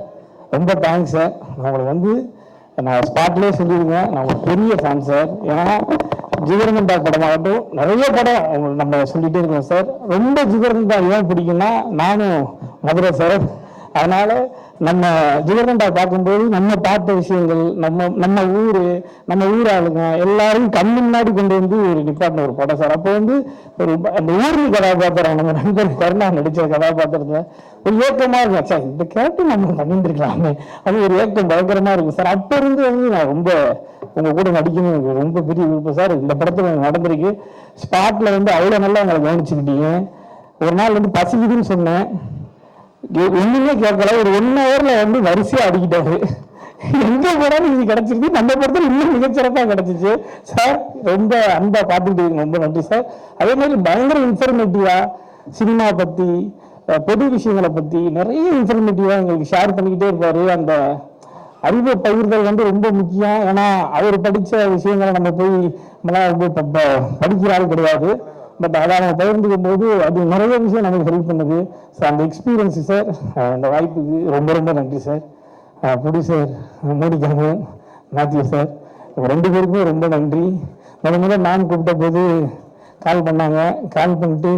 Speaker 6: ரொம்ப தேங்க்ஸ் சார். நான் உங்களுக்கு நான் ஸ்பாட்லேயே சொல்லியிருக்கேன், நான் ஒரு பெரிய ஃபேன் சார். ஏன்னா ஜிகர்தண்டா படமாகட்டும், நிறைய படம் நம்ம சொல்லிகிட்டே இருக்கோம் சார். ரொம்ப ஜிகர்தண்டா ஏன் பிடிக்குன்னா, நானும் மதுரை சார். அதனால நம்ம ஜிகர்தண்டா பார்க்கும்போது நம்ம பார்த்த விஷயங்கள், நம்ம ஊர் ஆளுங்க எல்லாரும் கண்ணு முன்னாடி கொண்டு வந்து ஒரு நிப்பாட்டின ஒரு படம் சார். அப்போ ஒரு அந்த ஊருக்கு கதாபாத்திரம், நம்ம நண்பர் கருணா நடிச்ச கதாபாத்திரத்துல ஒரு ஏக்கமா இருக்கும் சார். இந்த கேட்டு நம்ம பண்ணிருக்கலாமே, அது ஒரு ஏக்கம் பயங்கரமா இருக்கும் சார். அப்ப இருந்து நான் ரொம்ப உங்க கூட நடிக்கணும் எனக்கு ரொம்ப பெரிய விருப்பம் சார். இந்த படத்துல நடந்திருக்கு. ஸ்பாட்ல அவ்வளவு நல்லா உங்களை கவனிச்சுக்கிட்டீங்க. ஒரு நாள் பசிக்குதுன்னு சொன்னேன், ஒண்ணுமே கேட்கல. ஒரு 1 ஹவர்ல வரிசையா அடிக்கிட்டாரு. எங்க போனாலும் இது கிடைச்சிருக்கு, நம்ம படத்துல இன்னும் மிகச்சிறப்பா கிடைச்சிச்சு சார். ரொம்ப அன்பா பார்த்துட்டு ரொம்ப நன்றி சார். அதே மாதிரி பயங்கர இன்ஃபர்மேட்டிவா சினிமா பத்தி, பொது விஷயங்களை பத்தி நிறைய இன்ஃபர்மேட்டிவா எங்களுக்கு ஷேர் பண்ணிக்கிட்டே இருப்பாரு. அந்த அறிவு பகிர்தல் ரொம்ப முக்கியம். ஏன்னா அவர் படிச்ச விஷயங்களை நம்ம போய் படிக்கிறாரு கிடையாது. பட் அதை நம்ம பகிர்ந்துக்கும் போது அது நிறைய விஷயம் நமக்கு ஹெல்ப் பண்ணுது. ஸோ அந்த எக்ஸ்பீரியன்ஸு சார், அந்த வாய்ப்புக்கு ரொம்ப ரொம்ப நன்றி சார். ப்ரொடியூசர் மோனிகாவும் மேத்யூ சார், 2 பேருக்குமே ரொம்ப நன்றி. முதல்ல நான் கூப்பிட்ட போது கால் பண்ணாங்க. கால் பண்ணிட்டு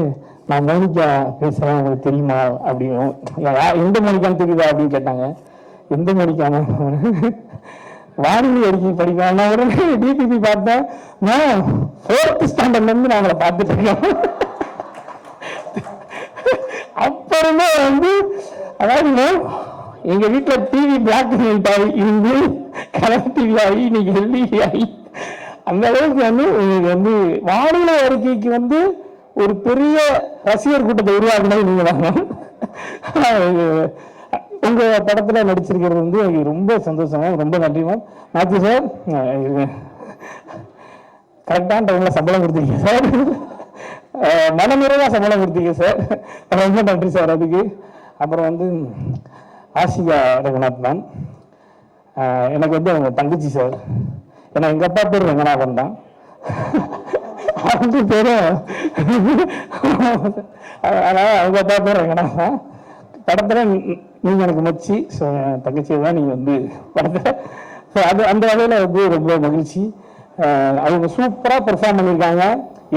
Speaker 6: நான் மோனிகா பேசுகிறேன், உங்களுக்கு தெரியுமா அப்படின்னு. எந்த மோனிகான்னு தெரியுதா அப்படின்னு கேட்டாங்க. எந்த மோனிகானா, வானிலை அறிக்கை படிக்கலாம். நான் உடனே டிபிபி பார்த்தேன். நான் 4th ஸ்டாண்டர்ட்லேருந்து நான் அவங்களை பார்த்துட்டு இருக்கேன். அப்புறமே அதாவது எங்க வீட்டுல டிவி பிளாக் அண்ட் ஒயிட் ஆகி இருந்து கலர் டிவி ஆகி இன்னைக்கு எல்இடி ஆகி அந்த அளவுக்கு உங்களுக்கு வானிலை அறிக்கைக்கு ஒரு பெரிய ரசிகர் கூட்டத்தை உருவாக்குனது நீங்க தாங்க. உங்க படத்துல நடிச்சிருக்கிறது எனக்கு ரொம்ப சந்தோஷமா, ரொம்ப நன்றி மேம். மேத்யூ சார், கரெக்டான டைம்ல சம்பளம் கொடுத்தீங்க சார், மனநிறைவா சம்பளம் கொடுத்தீங்க சார், ரொம்ப நன்றி சார் அதுக்கு. அப்புறம் ஆசிகா ரகுநாத் மேம், எனக்கு அவங்க தங்கச்சி சார். ஏன்னா எங்க அப்பா பேர் ரங்கநாதன் தான், அவங்க பேரும் அதனால அவங்க அப்பா பேர் ரங்கநாதன். படத்துல நீங்க எனக்கு மச்சி, ஸோ தங்கச்சியை தான் நீங்க படத்துல. ஸோ அது அந்த வகையில ரொம்ப மகிழ்ச்சி. அவங்க சூப்பரா பெர்ஃபார்ம் பண்ணியிருக்காங்க.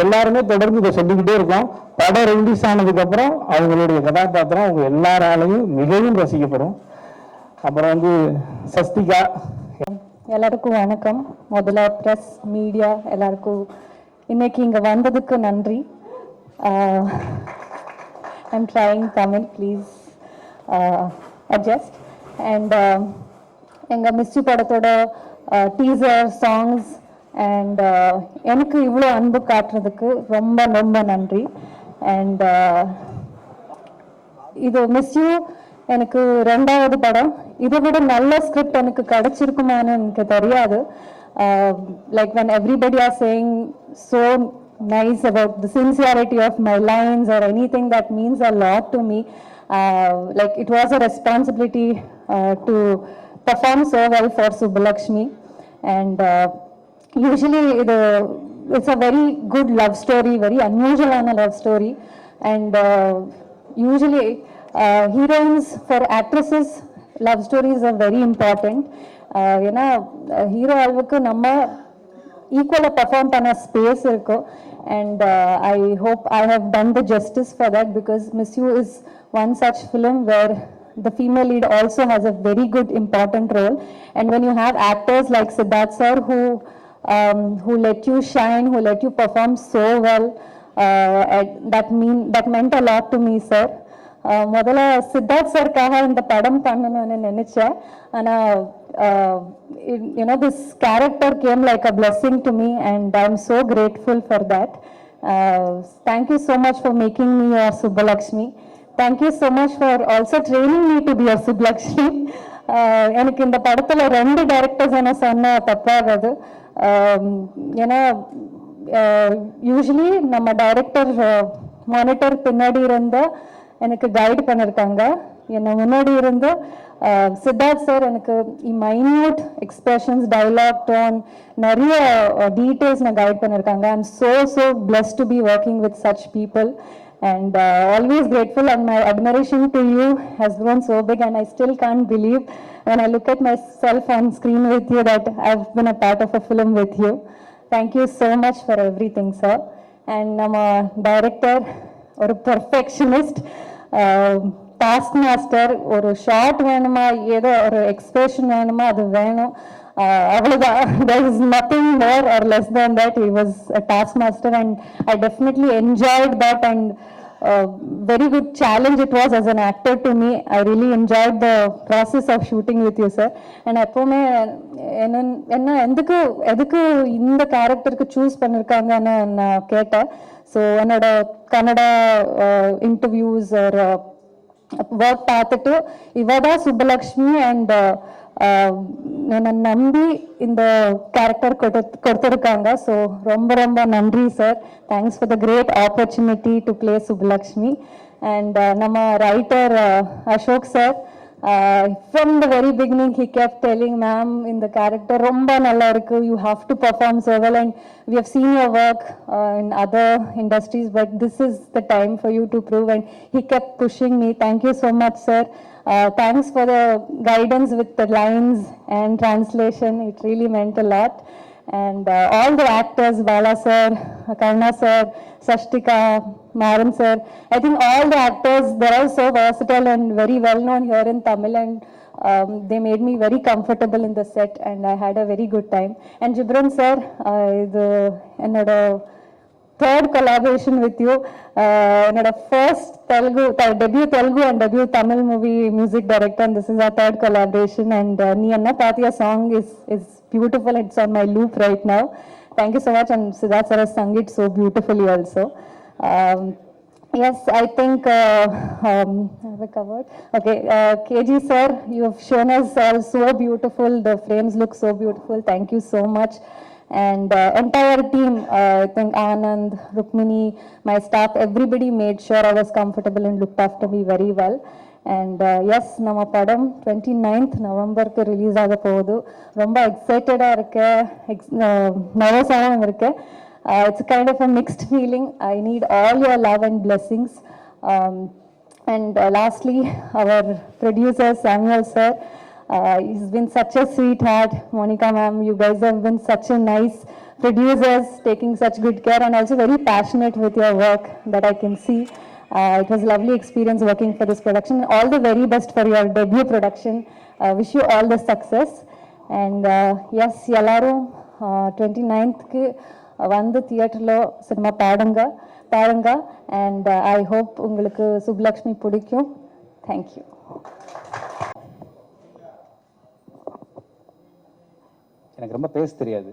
Speaker 6: எல்லாருமே தொடர்ந்து இதை சொல்லிக்கிட்டே இருக்கோம். படம் ரிலீஸ் ஆனதுக்கு அப்புறம் அவங்களுடைய கதாபாத்திரம் அவங்க எல்லாராலையும் மிகவும் ரசிக்கப்படும். அப்புறம் சஸ்திகா.
Speaker 1: எல்லாருக்கும் வணக்கம். முதல்ல ப்ரெஸ் மீடியா எல்லாருக்கும் இன்னைக்கு இங்க வந்ததுக்கு நன்றி. I'm trying Tamil, please adjust. And எங்க மிஸ்யூ படத்தோட டீசர் சாங்ஸ் அண்ட் எனக்கு இவ்வளோ அன்பு காட்டுறதுக்கு ரொம்ப ரொம்ப நன்றி. அண்ட் இது மிஸ்யூ எனக்கு 2வது படம். இதை விட நல்ல ஸ்கிரிப்ட் எனக்கு கிடைச்சிருக்குமான்னு எனக்கு தெரியாது. Like when everybody are saying so nice about the sincerity of my lines or anything, that means a lot to me. Like it was a responsibility to perform so well for Subbulakshmi. And usually it's a very good love story, very unusual love story. And usually heroines for actresses love stories are very important. ஏன்னா ஹீரோ அளவுக்கு நம்ம ஈக்குவலாக பெர்ஃபார்ம் பண்ண ஸ்பேஸ் இருக்கும். And I hope I have done the justice for that, because Miss You is one such film where the female lead also has a very good important role. And when you have actors like Siddharth sir who let you shine, who let you perform so well, that meant a lot to me, sir. முதல்ல சித்தார்த் சார்க்காக இந்த படம் பண்ணணும்னு நினைச்சேன். ஆனால் this character came like a blessing to me, and I'm so grateful for that. Thank you so much for making me your Subbulakshmi. Thank you so much for also training me to be a Subbulakshmi. எனக்கு இந்த படத்துல 2 டைரக்டர்ஸ் என்ன சொன்னா தப்பாகாது. ஏன்னா யூஸ்வலி நம்ம டைரக்டர் மானிட்டர் பின்னாடி இருந்து எனக்கு கைடு பண்ணியிருக்காங்க. என்னை முன்னாடி இருந்து சித்தார்த் சார் எனக்கு மைன்யூட் எக்ஸ்பிரஷன்ஸ், டைலாக், டோன், நிறைய டீட்டெயில்ஸ் நான் கைட் பண்ணியிருக்காங்க. I am so blessed to be working with such people and always grateful, and my admiration to you has grown so big, and I still can't believe when I look at myself on screen with you that I've been a part of a film with you. Thank you so much for everything, sir. And நம்ம டைரக்டர் ஒரு பெர்ஃபெக்ஷனிஸ்ட், டாஸ்க் மாஸ்டர். ஒரு ஷார்ட் வேணுமா, ஏதோ ஒரு எக்ஸ்பிரஷன் வேணுமா, அது வேணும், அவ்வளவுதான். There is nothing more or less than that. He was a task master and I definitely enjoyed that, and very good challenge it was as an actor to me. I really enjoyed the process of shooting with you, sir. And எப்பவுமே என்ன எதுக்கு இந்த கேரக்டருக்கு சூஸ் பண்ணிருக்காங்கன்னு நான் கேட்டேன். ஸோ என்னோட கன்னடா இன்டர்வியூஸ் ஒரு ஒர்க் பார்த்துட்டு இவதான் சுப்பலக்ஷ்மி அண்ட் என்னை நம்பி இந்த கேரக்டர் கொடுத்துருக்காங்க. ஸோ ரொம்ப ரொம்ப நன்றி sir. Thanks for the great opportunity to play Subbalakshmi. And நம்ம writer Ashok sir, from the very beginning he kept telling, ma'am, in the character romba nalla irukku, you have to perform so well, and we have seen your work in other industries, but this is the time for you to prove. And he kept pushing me. Thank you so much, sir. Thanks for the guidance with the lines and translation. It really meant a lot. And all the actors, Bala sir, Karna sir, Sashtika, Maran sir, I think all the actors, they're all so versatile and very well known here in Tamil, and they made me very comfortable in the set, and I had a very good time. And Jibran sir, என்னோட third collaboration with you, என்னோட first debut Telugu and debut Tamil movie music director, and this is our third collaboration. And Nee Anna Paathiya song is beautiful. It's on my loop right now. Thank you so much. And Siddharth sir has sung it so beautifully also. Yes, I think have I covered? Okay, KG sir, you have shown us all so beautiful. The frames look so beautiful. Thank you so much. And entire team, I think Anand, Rukmini, my staff, everybody made sure I was comfortable and looked after me very well. And yes, நம்ம படம் 29th நவம்பருக்கு ரிலீஸ் ஆக போகுது. ரொம்ப எக்ஸைட்டடாக இருக்கேன், நர்வஸாகவும் இருக்கேன். It's kind of a mixed feeling. I need all your love and blessings. And lastly, our producer Samuel sir, he's been such a sweetheart. Monica ma'am, you guys have been such a nice producers, taking such good care, and also very passionate with your work that I can see. It was a lovely experience working for this production. All the very best for your debut production. Wish you all the success. And yes, எல்லாரும் 29th வந்து தியேட்டர்ல சினிமா பாருங்க. And I hope உங்களுக்கு சுப்லக்ஷ்மி பிடிக்கும். Thank you.
Speaker 7: எனக்கு ரொம்ப பேச தெரியாது,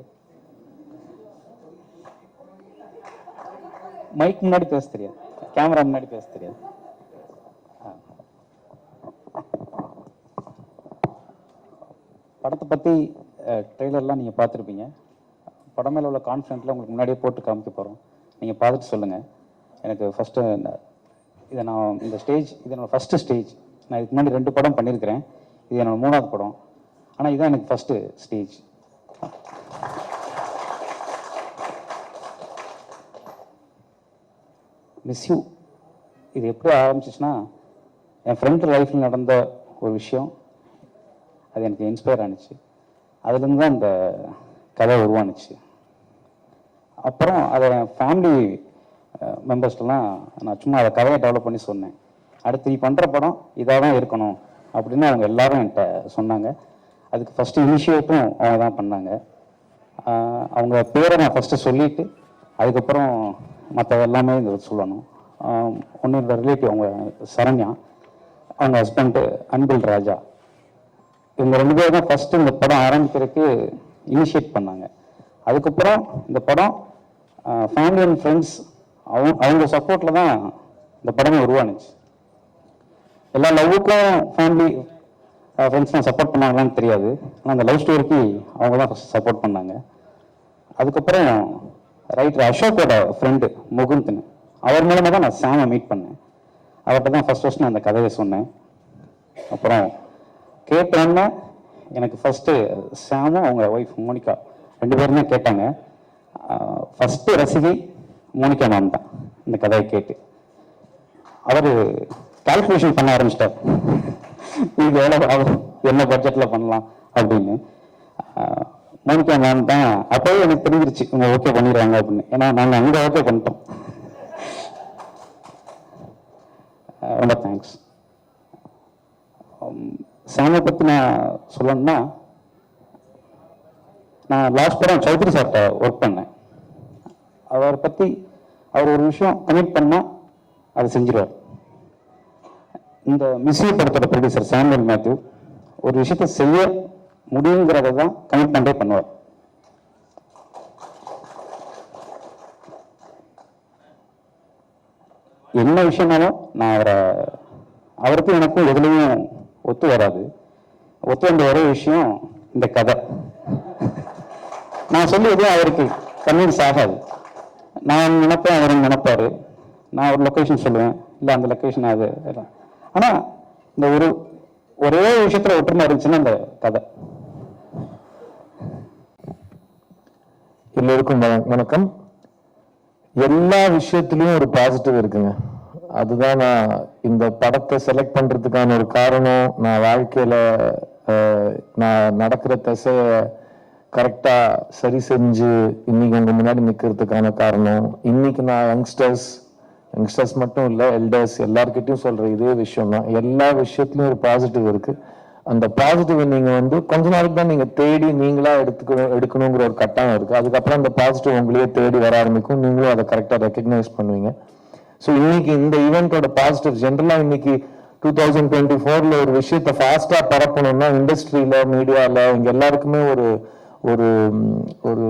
Speaker 7: மைக் முன்னாடி பேச தெரியாது, கேமரா முன்னாடி பேச தெரியாது. படத்தை பற்றி ட்ரெய்லர்லாம் நீங்கள் பார்த்துருப்பீங்க. படம் மேலே உள்ள கான்ஃபிடென்ட்ல உங்களுக்கு முன்னாடியே போட்டு காமிக்க போகிறோம். நீங்கள் பார்த்துட்டு சொல்லுங்கள். எனக்கு ஃபஸ்ட்டு இதை நான் இந்த ஸ்டேஜ், இது என்னோடய ஃபஸ்ட்டு ஸ்டேஜ். நான் இதுக்கு முன்னாடி 2 படம் பண்ணியிருக்கிறேன். இது என்னோடய 3வது படம். ஆனால் இதுதான் எனக்கு ஃபஸ்ட்டு ஸ்டேஜ். மிஸ் யூ இது எப்படி ஆரம்பிச்சிச்சுன்னா, என் ஃப்ரெண்ட் லைஃப்பில் நடந்த ஒரு விஷயம், அது எனக்கு இன்ஸ்பயர் ஆனிச்சு. அதுலேருந்து தான் இந்த கதை உருவானுச்சு. அப்புறம் அதை என் ஃபேமிலி மெம்பர்ஸ்லாம் நான் சும்மா அதை கதையை டெவலப் பண்ணி சொன்னேன். அடுத்து நீ பண்ணுற படம் இதாக தான் இருக்கணும் அப்படின்னு அவங்க எல்லாரும் என்கிட்ட சொன்னாங்க. அதுக்கு ஃபஸ்ட்டு இனிஷியேட்டும் அவங்க தான் பண்ணாங்க. அவங்க பேரை நான் ஃபஸ்ட்டு சொல்லிவிட்டு அதுக்கப்புறம் மற்ற எல்லாமே இந்த சொல்லணும். ஒன்று இந்த ரிலேட்டிவ் அவங்க சரண்யா, அவங்க ஹஸ்பண்டு அன்பில் ராஜா, இவங்க 2 பேரும் தான் ஃபஸ்ட்டு இந்த படம் ஆரம்பிக்கிறதுக்கு இனிஷியேட் பண்ணாங்க. அதுக்கப்புறம் இந்த படம் ஃபேமிலி அண்ட் ஃப்ரெண்ட்ஸ் அவங்க சப்போர்ட்டில் தான் இந்த படமே உருவானுச்சு. எல்லா லவ்வுக்கும் ஃபேமிலி ஃப்ரெண்ட்ஸ்லாம் சப்போர்ட் பண்ணாங்களான்னு தெரியாது. ஆனால் அந்த லவ் ஸ்டோரிக்கு அவங்க தான் ஃபஸ்ட் சப்போர்ட் பண்ணாங்க. அதுக்கப்புறம் ரைட்டர் அசோக்கோட ஃப்ரெண்டு முகுந்த்னு, அவர் மூலமாக தான் நான் சாமை மீட் பண்ணேன். அவர்கிட்ட தான் ஃபஸ்ட் நான் அந்த கதையை சொன்னேன். அப்புறம் கேட்டோன்னே எனக்கு ஃபஸ்ட்டு சாமும் அவங்க ஒய்ஃப் மோனிகா 2 பேருமே கேட்டாங்க. ஃபஸ்ட்டு ரசிகை மோனிகா மேம் தான் இந்த கதையை கேட்டு. அவர் கால்குலேஷன் பண்ண ஆரம்பிச்சிட்டார், இது எவ்வளோ ஆகும், என்ன பட்ஜெட்டில் பண்ணலாம் அப்படின்னு. மோனிகா மேம் தான் அப்போவே எனக்கு தெரிஞ்சிருச்சு இவங்க ஓகே பண்ணிடுவாங்க அப்படின்னு. ஏன்னா நாங்கள் அங்கே ஓகே பண்ணிட்டோம். ரொம்ப தேங்க்ஸ். சாமை பற்றி நான் சொல்லணும்னா, நான் லாஸ்ட் படம் சௌத்ரி சார்கிட்ட ஒர்க் பண்ணேன். அவரை பற்றி அவர் ஒரு விஷயம் கமிட் பண்ணால் அதை செஞ்சிருவார். இந்த மிஸ்யூ படத்தோட ப்ரொடியூசர் சாமுவேல் மேத்யூ ஒரு விஷயத்தை செய்ய முடியுங்கிறத தான் கமிட்மெண்ட்டே பண்ணுவார். என்ன விஷயம்னாலும் நான் அவருக்கும் எனக்கும் எதுலையும் ஒத்து வராது. ஒத்து வந்த ஒரே விஷயம் இந்த கதை. நான் சொல்லி எதுவும் அவருக்கு கன்வின்ஸ் ஆகாது. நான் நினைப்பேன், அவர் நினைப்பாரு. நான் ஒரு லொக்கேஷன் சொல்லுவேன், இல்லை அந்த லொக்கேஷன் அது. ஆனால் இந்த ஒரே விஷயத்துல ஒற்றுமை இருந்துச்சுன்னா அந்த கதை.
Speaker 8: எல்லோருக்கும் வணக்கம். எல்லா விஷயத்திலையும் ஒரு பாசிட்டிவ் இருக்குங்க. அதுதான் நான் இந்த படத்தை செலக்ட் பண்றதுக்கான ஒரு காரணம். நான் வாழ்க்கையில நான் நடக்கிற திசைய கரெக்டா சரி செஞ்சு இன்னைக்கு உங்க முன்னாடி நிக்கிறதுக்கான காரணம். இன்னைக்கு நான் யங்ஸ்டர்ஸ் மட்டும் இல்லை, எல்டர்ஸ் எல்லார்கிட்டையும் சொல்ற இதே விஷயம் தான். எல்லா விஷயத்துலயும் ஒரு பாசிட்டிவ் இருக்கு. அந்த பாசிட்டிவ் நீங்க கொஞ்ச நாளுக்கு தான் நீங்க தேடி நீங்களா எடுக்கணுங்கிற ஒரு கட்டாயம் இருக்கு. அதுக்கப்புறம் அந்த பாசிட்டிவ் உங்களையே தேடி வர ஆரம்பிக்கும். நீங்களும் அதை கரெக்டா ரெக்கக்னைஸ் பண்ணுவீங்க. ஸோ இன்னைக்கு இந்த ஈவெண்டோட பாசிட்டிவ் ஜென்ரலா இன்னைக்கு 2024ல ஒரு விஷயத்த ஃபாஸ்டா பரப்பணும்னா இண்டஸ்ட்ரியில மீடியால இங்க எல்லாருக்குமே ஒரு ஒரு ஒரு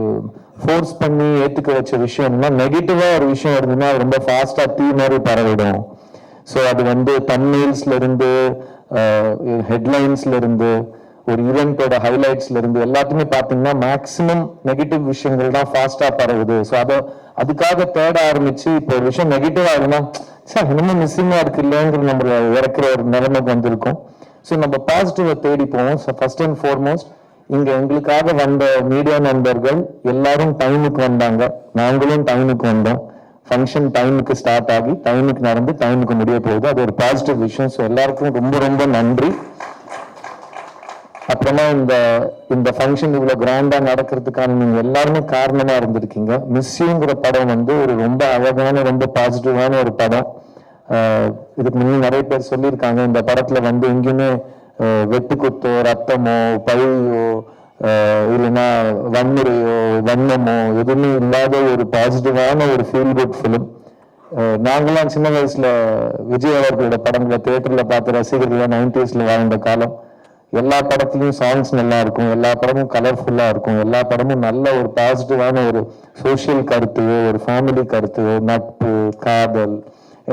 Speaker 8: ஃபோர்ஸ் பண்ணி ஏத்துக்க வச்ச விஷயம்னா, நெகட்டிவா ஒரு விஷயம் இருந்ததுன்னா அது ரொம்ப ஃபாஸ்டா தீ மாதிரி பரவிடும். ஸோ அது தம்ப்நெயில்ஸ்ல இருந்து ஹெட்லைன்ஸ்ல இருந்து ஒரு ஈவெண்டோட ஹைலைட்ஸ்ல இருந்து எல்லாத்துமே பாத்தீங்கன்னா மேக்சிமம் நெகட்டிவ் விஷயங்கள் தான் ஃபாஸ்டா பரவுது. ஸோ அதுக்காக தேட ஆரம்பிச்சு இப்போ ஒரு விஷயம் நெகட்டிவா இருந்தா சார் இன்னும் மிஸ்ஸிங்கா இருக்கு இல்லைங்கிற நம்ம இறக்குற ஒரு நிலைமைக்கு வந்திருக்கும். ஸோ நம்ம பாசிட்டிவை தேடி போவோம். ஸோ ஃபர்ஸ்ட் அண்ட் ஃபார்மோஸ்ட் இங்க எங்களுக்காக வந்த மீடியா நண்பர்கள் எல்லாரும் டைமுக்கு வந்தாங்க, நாங்களும் டைமுக்கு வந்தோம். ஃபங்க்ஷன் டைமுக்கு ஸ்டார்ட் ஆகி டைமுக்கு நடந்து டைமுக்கு முடிய போகுது. அது ஒரு பாசிட்டிவ் விஷயம். ஸோ எல்லாருக்கும் ரொம்ப ரொம்ப நன்றி. அப்புறமா இந்த ஃபங்க்ஷன் இவ்வளவு கிராண்டா நடக்கிறதுக்கான நீங்க எல்லாருமே காரணமா இருந்திருக்கீங்க. மிஸ்யூங்கிற படம் ஒரு ரொம்ப அழகான ரொம்ப பாசிட்டிவான ஒரு படம். இதுக்கு முன்னே நிறைய பேர் சொல்லியிருக்காங்க, இந்த படத்துல எங்கேயுமே வெட்டுக்குத்தோ ரத்தமோ பழியோ இல்லைன்னா வன்முறையோ வண்ணமோ எதுவுமே இல்லாத ஒரு பாசிட்டிவான ஒரு ஃபீல் குட் ஃபிலிம். நாங்களாம் சின்ன வயசுல விஜய் அவர்களோட படங்களை தியேட்டர்ல பார்த்து ரசிகர்கள் 90sல வாழ்ந்த காலம். எல்லா படத்துலயும் சாங்ஸ் நல்லா இருக்கும், எல்லா படமும் கலர்ஃபுல்லா இருக்கும், எல்லா படமும் நல்ல ஒரு பாசிட்டிவான ஒரு சோசியல் கருத்தையோ ஒரு ஃபேமிலி கருத்தையோ நட்பு காதல்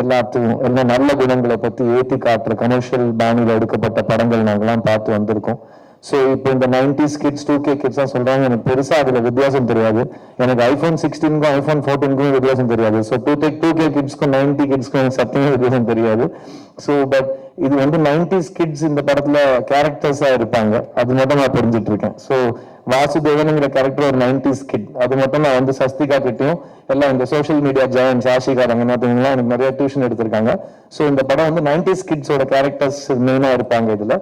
Speaker 8: எல்லாத்தையும் எல்லாம் நல்ல குணங்களை பத்தி ஏத்தி காட்டுற கமர்ஷியல் பாணியில எடுக்கப்பட்ட படங்கள் நாங்கெல்லாம் பார்த்து வந்திருக்கோம். ஸோ இப்போ இந்த 90s கிட்ஸ் 2K கிட்ஸ் தான் சொல்றாங்க, எனக்கு பெருசா அதுல வித்தியாசம் தெரியாது. எனக்கு iPhone 16க்கும் iPhone 14க்கும் வித்தியாசம் தெரியாது. ஸோ 2K கிட்ஸ்க்கும் 90 கிட்ஸ்க்கும் சத்தியமே வித்தியாசம் தெரியாது. ஸோ பட் இது 90s கிட்ஸ் இந்த படத்துல கேரக்டர்ஸா இருப்பாங்க, அது மட்டும் நான் தெரிஞ்சிட்டு இருக்கேன். ஸோ வாசுதேவனுங்கிற கேரக்டர் ஒரு 90s கிட், அது மட்டும் நான் சஸ்திகா கிட்டையும் எல்லாம் இந்த சோஷியல் மீடியா ஜெயன்ஸ் ஆஷிகா ரங்கநாத்லாம் எனக்கு நிறைய டியூஷன் எடுத்திருக்காங்க. ஸோ இந்த படம் 90s கிட்ஸோட கேரக்டர்ஸ் மெயினா இருப்பாங்க இதுல.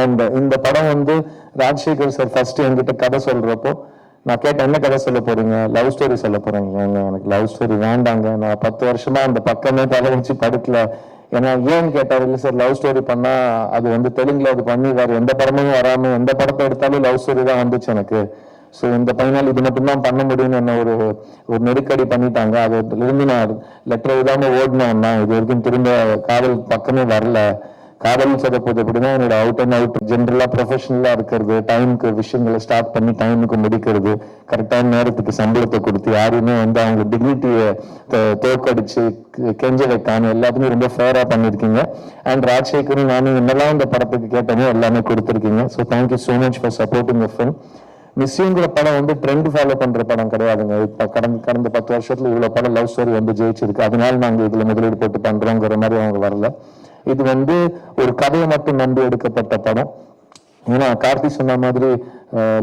Speaker 8: அண்ட் இந்த படம் ராஜசேகர் சார் ஃபர்ஸ்ட் என்கிட்ட கதை சொல்றப்போ நான் கேட்டேன், என்ன கதை சொல்ல போறீங்க? லவ் ஸ்டோரி சொல்ல போறீங்க? எனக்கு லவ் ஸ்டோரி வேண்டாங்க, நான் 10 வருஷமா அந்த பக்கமே தலை வச்சு படுக்கல. ஏன்னா ஏன்னு கேட்டாரு, இல்லை சார் லவ் ஸ்டோரி பண்ணா அது தெலுங்குல அது பண்ணி வேற எந்த படமும் வராம எந்த படத்தை எடுத்தாலும் லவ் ஸ்டோரி தான் வந்துச்சு எனக்கு. ஸோ இந்த பையனால் இது மட்டும்தான் பண்ண முடியும்னு என்ன ஒரு நெருக்கடி பண்ணிட்டாங்க. அதுல இருந்து நான் லெட்டர் எழுதாம ஓடினேன். இது வரைக்கும் திரும்ப காதல் பக்கமே வரல. காதல் சொதப்பது எப்படின்னா என்னோட அவுட் அண்ட் அவுட் ஜென்ரலா ப்ரொஃபஷனலா இருக்கிறது, டைமுக்கு விஷயங்களை ஸ்டார்ட் பண்ணி டைமுக்கு முடிக்கிறது, கரெக்டான நேரத்துக்கு சம்பளத்தை கொடுத்து யாரையுமே வந்து அவங்க டிக்னிட்டியை தோக்கடிச்சு கெஞ்ச வைக்காம எல்லாத்துமே ரொம்ப ஃபேரா பண்ணிருக்கீங்க. அண்ட் ராஜசேகரும் நானும் என்னெல்லாம் இந்த படத்துக்கு கேட்டோமோ எல்லாமே கொடுத்துருக்கீங்க. So thank you so much for supporting the film. மிஸ்ஸிங்கிற படம் வந்து ட்ரெண்ட் ஃபாலோ பண்ற படம் கிடையாதுங்க. இப்ப கடந்த 10 வருஷத்துல இவ்வளவு படம் லவ் ஸ்டோரி வந்து ஜெயிச்சிருக்கு, அதனால நாங்க இதுல முதலீடு போட்டு பண்றோங்கிற மாதிரி அவங்க வரல. இது வந்து ஒரு கதையை மட்டும் நம்பி எடுக்கப்பட்ட படம். ஏன்னா கார்த்தி சொன்ன மாதிரி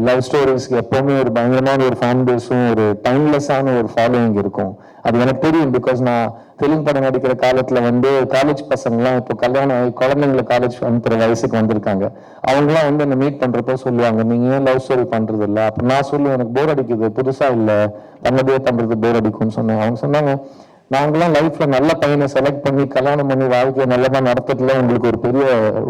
Speaker 8: லவ் ஸ்டோரிஸ்க்கு எப்பவுமே ஒரு பயங்கரமான ஒரு ஃபேன் பேஸும் ஒரு டைம்லெஸ்ஸான ஒரு ஃபாலோயிங் இருக்கும். அது எனக்கு தெரியும். பிகாஸ் நான் தெலுங்கு படம் நடிக்கிற காலத்துல வந்து காலேஜ் பசங்கலாம் இப்போ கல்யாணம் ஆகி குழந்தைங்களை காலேஜ் அனுப்புற வயசுக்கு வந்திருக்காங்க. அவங்கலாம் வந்து என்ன மீட் பண்றப்போ சொல்லுவாங்க, நீங்க ஏன் லவ் ஸ்டோரி பண்றது இல்லை? அப்ப நான் சொல்லுவேன், எனக்கு போர் அடிக்குது, புதுசா இல்லை, பண்ணதே பண்றது போர் அடிக்கும்னு சொன்னேன். அவங்க சொன்னாங்க, நாங்களாம் லைஃப்ல நல்ல பையனை செலக்ட் பண்ணி கல்யாணம் பண்ணி வாழ்க்கையை நல்லதா நடத்துறதுல உங்களுக்கு ஒரு பெரிய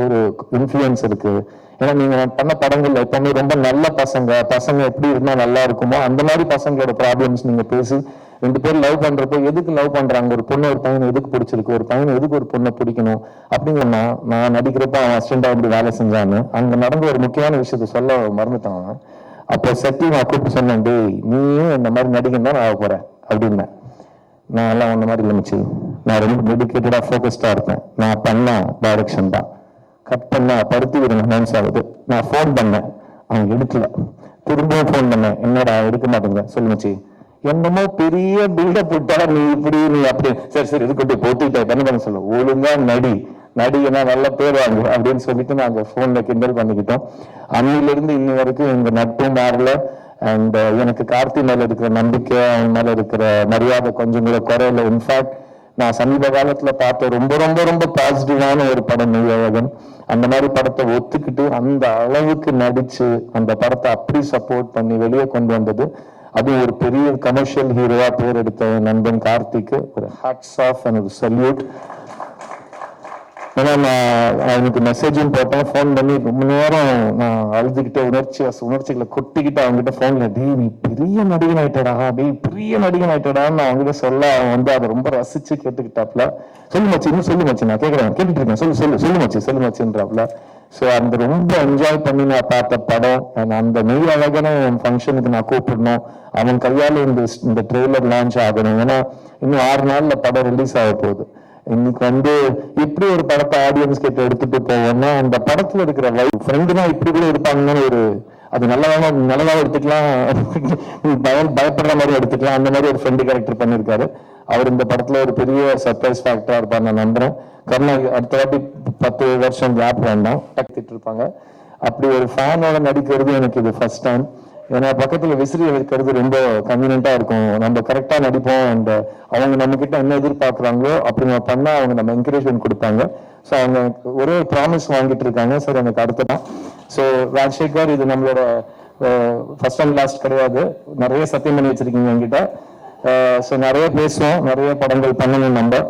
Speaker 8: ஒரு இன்ஃப்ளூயன்ஸ் இருக்கு. ஏன்னா நீங்க பண்ண படங்கள்ல எப்பவுமே ரொம்ப நல்ல பசங்க எப்படி இருந்தா நல்லா இருக்குமோ அந்த மாதிரி பசங்களோட ப்ராப்ளம்ஸ் நீங்க பேசி 2 பேர் லவ் பண்றப்போ எதுக்கு லவ் பண்றாங்க, ஒரு பொண்ணு ஒரு பையனை எதுக்கு பிடிச்சிருக்கு, ஒரு பையனை எதுக்கு ஒரு பொண்ணை பிடிக்கணும் அப்படிங்கன்னா, நான் நடிக்கிறப்ப அவன் அசிஸ்டண்டா அப்படி வேலை செஞ்சான்னு அங்க நடந்த ஒரு முக்கியமான விஷயத்த சொல்ல மறந்துட்டான். அப்போ செட்டி நான் கூப்பிட்டு சொன்னேன், டேய் நீயும் இந்த மாதிரி நடிகன் தான் ஆக போறேன் அப்படின்னு. நான் எல்லாம் ஒன்ன மாதிரி இல்லைச்சு, நான் ரொம்ப டெடிக்கேட்டடா ஃபோக்கஸ்டா இருப்பேன். நான் பண்ண டைரக்ஷன் தான், கட் பண்ண பருத்தி விடுங்க மைன்ஸ் ஆகுது. நான் ஃபோன் பண்ணேன், அவங்க எடுக்கல. திரும்பவும் ஃபோன் பண்ணேன், என்னடா எடுக்க மாட்டேங்க சொல்லுச்சு. என்னமோ பெரிய பில்டப் போட்டா நீ இப்படி நீ அப்படி, சரி இதுக்கிட்ட போட்டுக்கிட்ட என்ன பண்ண சொல்ல, ஒழுங்கா நடிகனா நல்ல பேர் வாங்க அப்படின்னு சொல்லிட்டு நாங்க போன்ல கிண்டல் பண்ணிக்கிட்டோம். அன்னில இருந்து இன்னி வரைக்கும் எங்க நட்பும் மாறல. அண்ட் எனக்கு கார்த்தி மேல இருக்கிற நம்பிக்கை, அவன் மேல இருக்கிற மரியாதை கொஞ்சம் கூட குறையில. இன்ஃபேக்ட் நான் சமீப காலத்துல பார்த்த ரொம்ப ரொம்ப ரொம்ப பாசிட்டிவான ஒரு படம் மெய்யழகன். அந்த மாதிரி படத்தை ஒத்துக்கிட்டு அந்த அளவுக்கு நடிச்சு அந்த படத்தை அப்படி சப்போர்ட் பண்ணி வெளியே கொண்டு வந்தது, அது ஒரு பெரிய கமர்ஷியல் ஹீரோவா பேர் எடுத்த நண்பன் கார்த்திக்கு ஒரு ஹேட்ஸ் ஆஃப் அண்ட் ஒரு சல்யூட். ஏன்னா நான் அவனுக்கு மெசேஜும் போட்டேன், ஃபோன் பண்ணி ரொம்ப நேரம் நான் அழுதுகிட்டே உணர்ச்சிகளை கொட்டிக்கிட்டு அவங்ககிட்ட ஃபோன்ல, டேய் நீ பெரிய நடிகன் ஆயிட்டடா, பெரிய நடிகன் ஆயிட்டடான்னு அவங்ககிட்ட சொல்ல, அவன் வந்து அதை ரொம்ப ரசிச்சு கேட்டுக்கிட்டாப்ல. சொல்லு மச்சி நான் கேட்டுட்டு இருக்கேன், சொல்லு மச்சின்றாப்ல. ஸோ அந்த ரொம்ப என்ஜாய் பண்ணி நான் பார்த்த படம். அந்த மெய் அழகான ஃபங்க்ஷனுக்கு நான் கூப்பிடணும், அவன் கையால இந்த ட்ரெய்லர் லான்ச் ஆகணும். ஏன்னா இன்னும் 6 நாள்ல படம் ரிலீஸ் ஆக போகுது. இன்னைக்கு வந்து இப்படி ஒரு படத்தை ஆடியன்ஸ் கிட்ட எடுத்துட்டு போவோம்னா, அந்த படத்துல இருக்கிற ஃப்ரெண்டுனா இப்படி கூட இருப்பாங்கன்னு ஒரு, அது நல்லதாக எடுத்துக்கலாம், பயப்படுற மாதிரி எடுத்துக்கலாம், அந்த மாதிரி ஒரு ஃப்ரெண்டு கேரக்டர் பண்ணியிருக்காரு. அவர் இந்த படத்துல ஒரு பெரிய சர்ப்ரைஸ் ஃபேக்டரா இருப்பார் நான் நம்புறேன். கருணா அடுத்த வாட்டி 10 வருஷம் கேப் வேண்டாம் கத்திட்டு இருப்பாங்க. அப்படி ஒரு ஃபேனோட நடிக்கிறது எனக்கு இது ஃபர்ஸ்ட் டைம். ஏன்னா பக்கத்துல விசிறி வைக்கிறது ரொம்ப கன்வீனியன்ட்டா இருக்கும், நம்ம கரெக்டா நடிப்போம். அண்ட் அவங்க நம்ம கிட்ட என்ன எதிர்பார்க்குறாங்களோ அப்படி நம்ம பண்ணா அவங்க நம்ம என்கரேஜ்மெண்ட் கொடுப்பாங்க. ஸோ அவங்க ஒரே ப்ராமிஸ் வாங்கிட்டு இருக்காங்க, சார் எனக்கு அடுத்ததான். ஸோ ராஜசேகர், இது நம்மளோட ஃபர்ஸ்ட் அண்ட் லாஸ்ட் கிடையாது, நிறைய சத்தியம் பண்ணி வச்சிருக்கீங்க என்கிட்ட. ஸோ நிறைய பேசுவோம், நிறைய படங்கள் பண்ணணும் நம்ம.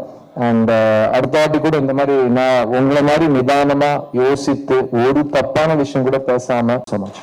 Speaker 8: அண்ட் அடுத்த வாட்டி கூட இந்த மாதிரி நான் உங்களை மாதிரி நிதானமா யோசித்து ஒரு தப்பான விஷயம் கூட பேசாம so much.